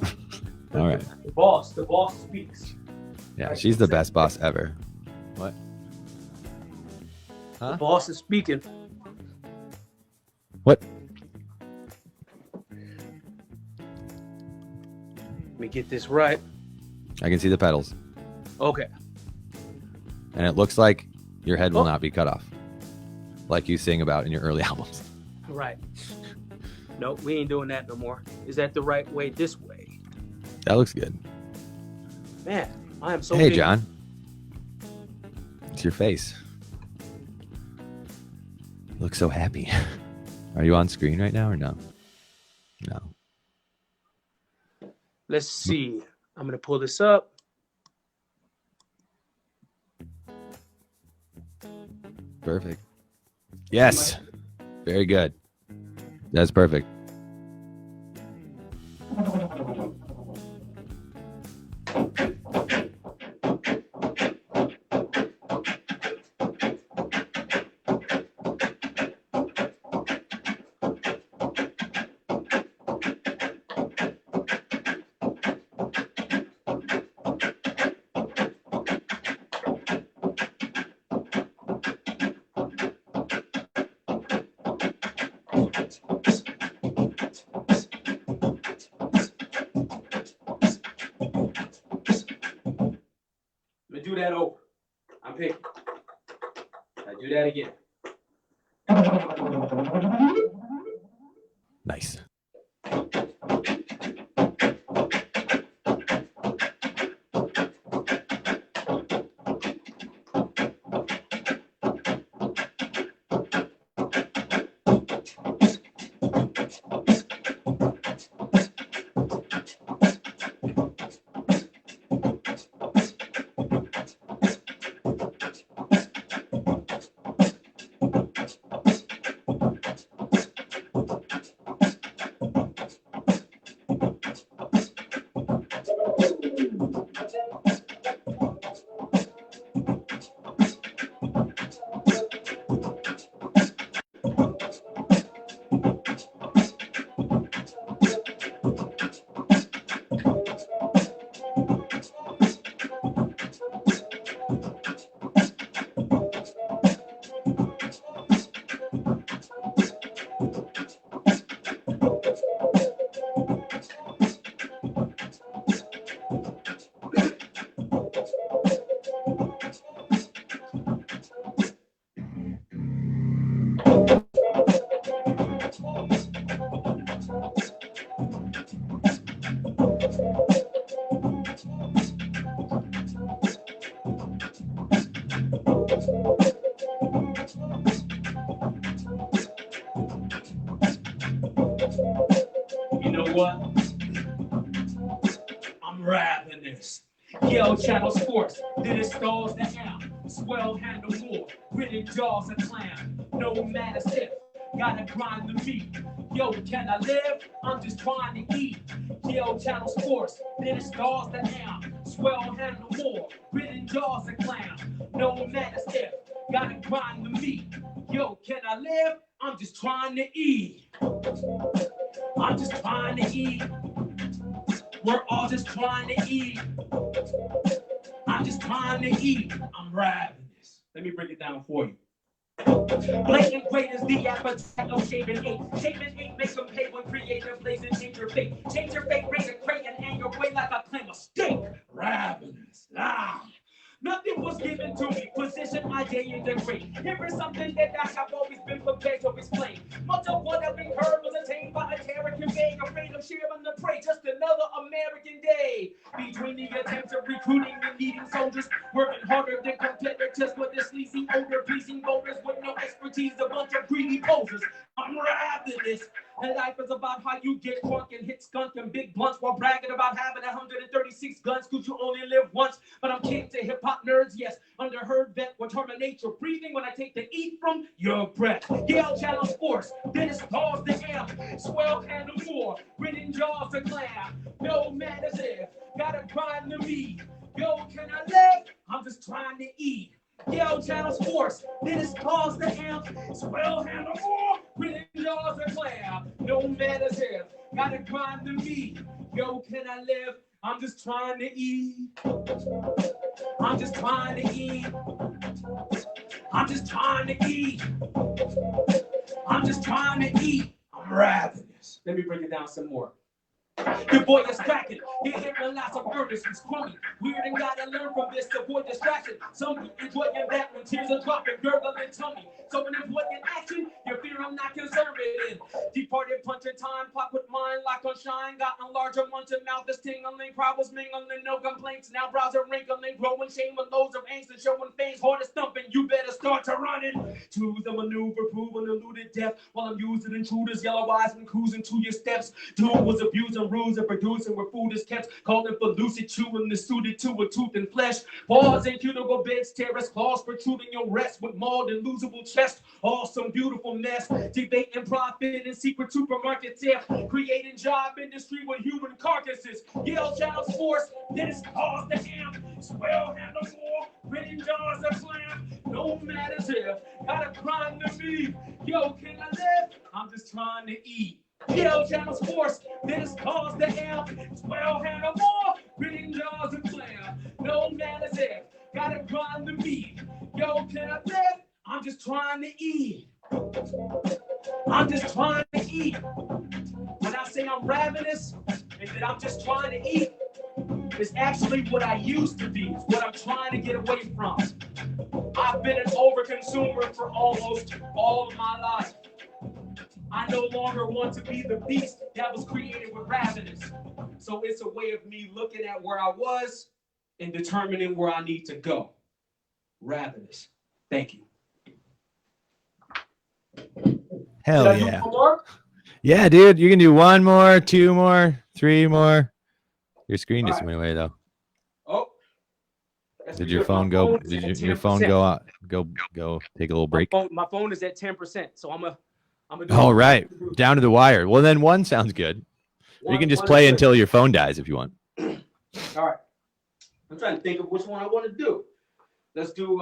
Speaker 2: All right.
Speaker 4: The boss speaks.
Speaker 2: Yeah, she's the best boss ever. What? Huh?
Speaker 4: The boss is speaking.
Speaker 2: What?
Speaker 4: Let me get this right.
Speaker 2: I can see the pedals.
Speaker 4: Okay.
Speaker 2: And it looks like your head will not be cut off, like you sing about in your early albums.
Speaker 4: Right. Nope, we ain't doing that no more. Is that the right way? This way.
Speaker 2: That looks good.
Speaker 4: Man, I am so
Speaker 2: Hey,
Speaker 4: big.
Speaker 2: John. It's your face. You look so happy. Are you on screen right now or no? No.
Speaker 4: Let's see. I'm going to pull this up.
Speaker 2: Perfect. Yes. Very good. That's perfect.
Speaker 4: Do that over. I'm picking. I do that again.
Speaker 2: Nice.
Speaker 4: what? I'm ravenous. Yell channel sports, then it stalls the amp. Swell handle more, gritted jaws a clam. No matter if, gotta grind the beat. Yo, can I live? I'm just trying to eat. Yell channel sports, then it stalls the amp. Swell handle more, gritted jaws a clam. No matter if, gotta grind the meat. Yo, can I live? I'm just trying to eat. I'm just trying to eat. We're all just trying to eat. I'm just trying to eat. I'm ravenous. Let me break it down for you. Blatant great is the appetite of shaving eight. Shaving eight makes them pay when creative blazing change your fate. Change your fate, raise a crate and hang your way like a claim of steak. Ravenous. Nothing was given to me, position my day in the grade. Here is something that I have always been prepared to explain. Much of what I've been heard was attained by a terror conveying, afraid of sharing the prey. Just another American day. Between the attempts of recruiting and needing soldiers, working harder than competitors with the sleazy odor, pleasing voters with no expertise, a bunch of greedy posers. I'm ravenous. And life is about how you get drunk and hit skunk and big blunts while bragging about having 136 guns because you only live once. But I'm king to hip-hop nerds, yes. Underheard vet will terminate your breathing when I take the eat from your breath. Yale channel sports, then it stars the amp. Swell handle more, grinning jaws a clam. No matter if, gotta grind the meat. Yo, can I live? I'm just trying to eat. Yale channel sports, then it stars the amp. Swell handle more, grinning jaws a clam. No matter if, gotta grind the meat. Yo, can I live? I'm just trying to eat. I'm just trying to eat. I'm just trying to eat. I'm just trying to eat. I'm ravenous. Let me break it down some more. The boy is cracking. He hit the lots of earnest. He's crummy. Weird and gotta learn from this to avoid distraction. Some people enjoying that when tears are dropping, gurgling tummy. So when avoiding action, you fear I'm not conservative. Departed punching time, pop with mine like on shine. Gotten larger, munching mouth is tingling. Problems mingling, no complaints. Now brows are wrinkling, growing shame with loads of angst and showing face. Heart is thumping, you better start to running. Choose the maneuver, proven eluded death. While I'm using intruders, yellow eyes when cruising to your steps. Dude was abusing rules and producing where food is kept, calling for lucid chewing the suited to a tooth and flesh. Paws and cuticle beds, terrace claws protruding your rest with mauled and losable chest. Awesome, beautiful mess. Debating profit in secret supermarket theft, creating job industry with human carcasses. Yale channel sports, then it's caused the amp. Swell handle more, grinning jaws a slam. No matter if, gotta grind the beef. Yo, can I live? I'm just trying to eat. Yale channel sports, then it's caused the amp. Swell handle more, gritting jaws and slam. No matter if, gotta grind the meat. Yo, can I live? I'm just trying to eat. I'm just trying to eat. When I say I'm ravenous, and that I'm just trying to eat, it's actually what I used to be. It's what I'm trying to get away from. I've been an overconsumer for almost all of my life. I no longer want to be the beast that was created with ravenous. So it's a way of me looking at where I was and determining where I need to go. Ravenous. Thank you.
Speaker 2: Hell yeah. Yeah, dude. You can do one more, two more, three more. Your screen just went away though.
Speaker 4: Oh.
Speaker 2: Did your phone go? Did your phone go out? Go take a little break.
Speaker 4: My phone is at 10%. So I'm gonna do
Speaker 2: all right. Down to the wire. Well, then one sounds good. You can just play until your phone dies if you want.
Speaker 4: All right. I'm trying to think of which one I want to do. Let's do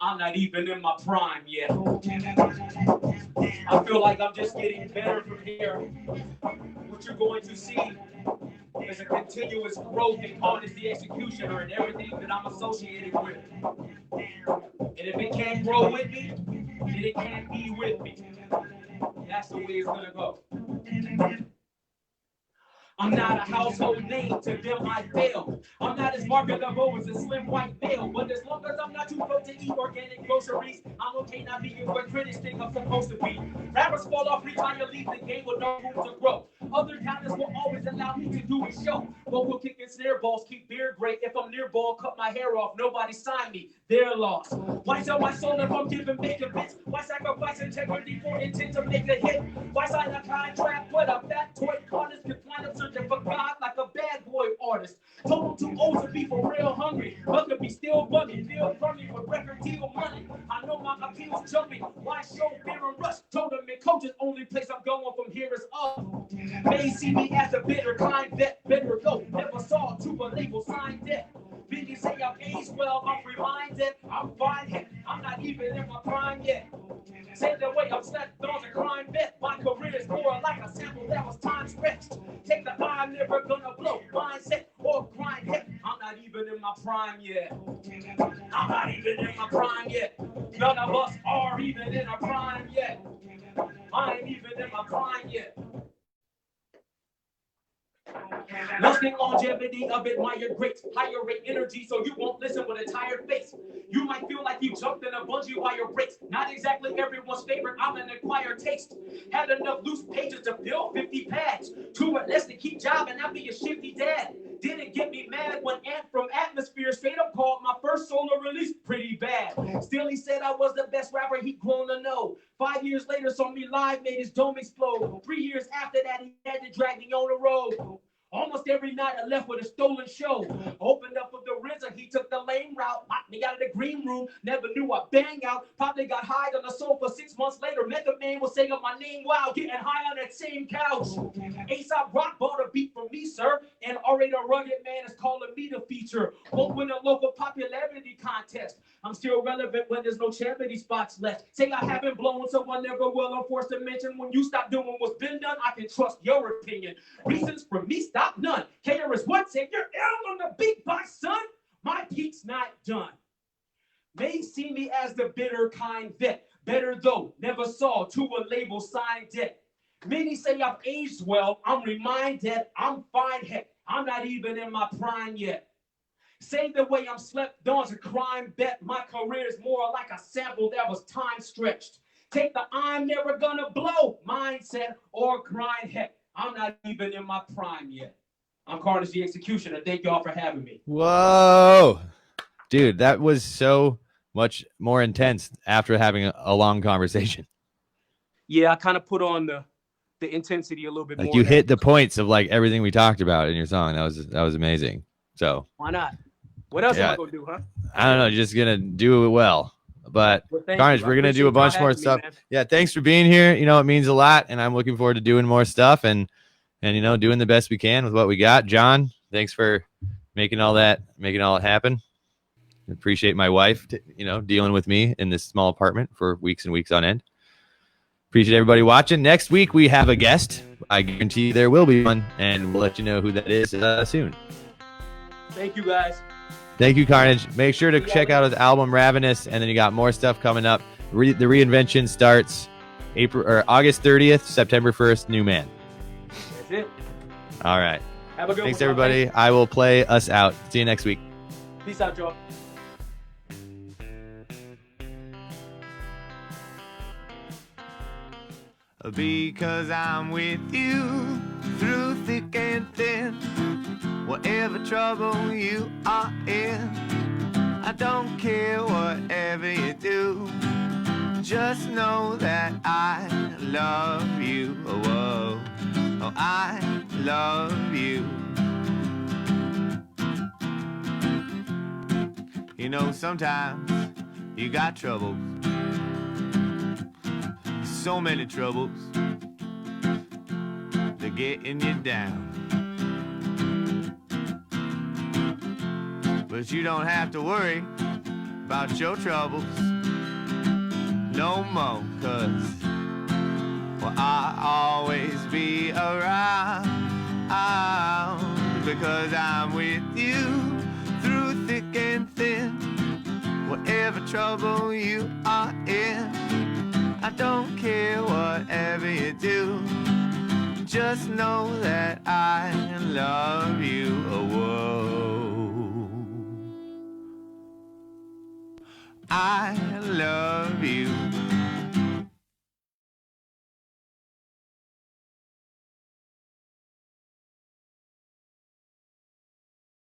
Speaker 4: I'm not even in my prime yet. I feel like I'm just getting better from here. What you're going to see is a continuous growth in Carnage the Executioner and everything that I'm associated with. And if it can't grow with me, then it can't be with me. That's the way it's gonna go. I'm not a household name, to them I fail. I'm not as marketable as a slim white male, but as long as I'm not too broke to eat organic groceries, I'm okay not being what critics think I'm supposed to be. Rappers fall off, retire, leave the game with no room to grow. Other talents will always allow me to do a show. Vocal kicking snare balls, keep beard great. If I'm near ball, cut my hair off, nobody sign me, they're lost. Why sell my soul if I'm giving bacon bits? Why sacrifice integrity for intent to make a hit? Why sign a contract with a fat toy artist? Can find up searching for God like a bad boy artist. Told him too old to be for real hungry, but could be still bugging, feel funny with record deal money. I know my appeal's jumping. Why show fear and rush? Told him in coach's only place I'm going from here is up. They see me as a bitter kind vet, better go. Never saw to a label signed debt. Biggie say I'm aged well, I'm reminded. I'm fine yet, I'm not even in my prime yet. Say the way I'm slept on a crime bet. My career is more like a sample that was time stretched. Take the I'm never gonna blow mindset or grind hit. I'm not even in my prime yet. I'm not even in my prime yet. None of us are even in our prime yet. I ain't even in my prime yet. Lusting longevity of admired greats, higher rate energy so you won't listen with a tired face. You might feel like you jumped in a bungee wire race. Not exactly everyone's favorite, I'm an acquired taste. Had enough loose pages to fill 50 pads. Too or less to keep jobbing, I'll be a shifty dad. Didn't get me mad when Ant from Atmosphere straight up called my first solo release pretty bad. Still he said I was the best rapper he'd grown to know. 5 years later saw me live, made his dome explode. 3 years after that he had to drag me on the road. Almost every night I left with a stolen show. Opened up with the RZA, he took the lame route. Locked me out of the green room, never knew I'd bang out. Probably got high on the sofa 6 months later. Met the man was saying my name while getting high on that same couch. A$AP Rock bought a beat from me, sir. And already the rugged man is calling me the feature. Won't win a local popularity contest. I'm still relevant when there's no charity spots left. Say I haven't blown, so I never will. I'm forced to mention when you stop doing what's been done, I can trust your opinion. Reasons for me, stop none. KRS One said, you're ill on the beat, boy, son. My peak's not done. They see me as the bitter kind vet. Better though, never saw to a label signed debt. Many say I've aged well. I'm reminded I'm fine. Heck, I'm not even in my prime yet. Say the way I'm slept on's a crime bet. My career is more like a sample that was time stretched. Take the I'm never gonna blow mindset or grind. Heck, I'm not even in my prime yet. I'm Carnage the Executioner. Thank y'all for having me.
Speaker 2: Whoa. Dude, that was so much more intense after having a long conversation.
Speaker 4: Yeah, I kind of put on the intensity a little bit
Speaker 2: like
Speaker 4: more.
Speaker 2: You hit the points of like everything we talked about in your song. That was amazing. So
Speaker 4: why not? What else am I gonna do, huh?
Speaker 2: I don't know. You're just gonna do it well. But Carnage, we're gonna do a bunch more stuff. Yeah, thanks for being here. You know, it means a lot, and I'm looking forward to doing more stuff and you know, doing the best we can with what we got. John, thanks for making all it happen. Appreciate my wife, you know, dealing with me in this small apartment for weeks and weeks on end. Appreciate everybody watching. Next week we have a guest. I guarantee there will be one, and we'll let you know who that is soon.
Speaker 4: Thank you, guys.
Speaker 2: Thank you, Carnage. Make sure to check out his album Ravenous, and then you got more stuff coming up. The reinvention starts August 30th, September 1st. New Man.
Speaker 4: That's it.
Speaker 2: All right.
Speaker 4: Have a good
Speaker 2: Thanks,
Speaker 4: one,
Speaker 2: everybody. I will play us out. See you next week.
Speaker 4: Peace out, y'all.
Speaker 1: Because I'm with you through thick and thin, whatever trouble you are in. I don't care whatever you do, just know that I love you. Oh, oh, I love you. You know, sometimes you got trouble. so many troubles, they're getting you down. But you don't have to worry about your troubles no more, 'cause well, I'll always be around, because I'm with you through thick and thin. Whatever trouble you are in, I don't care whatever you do. Just know that I love you. Whoa. I love you.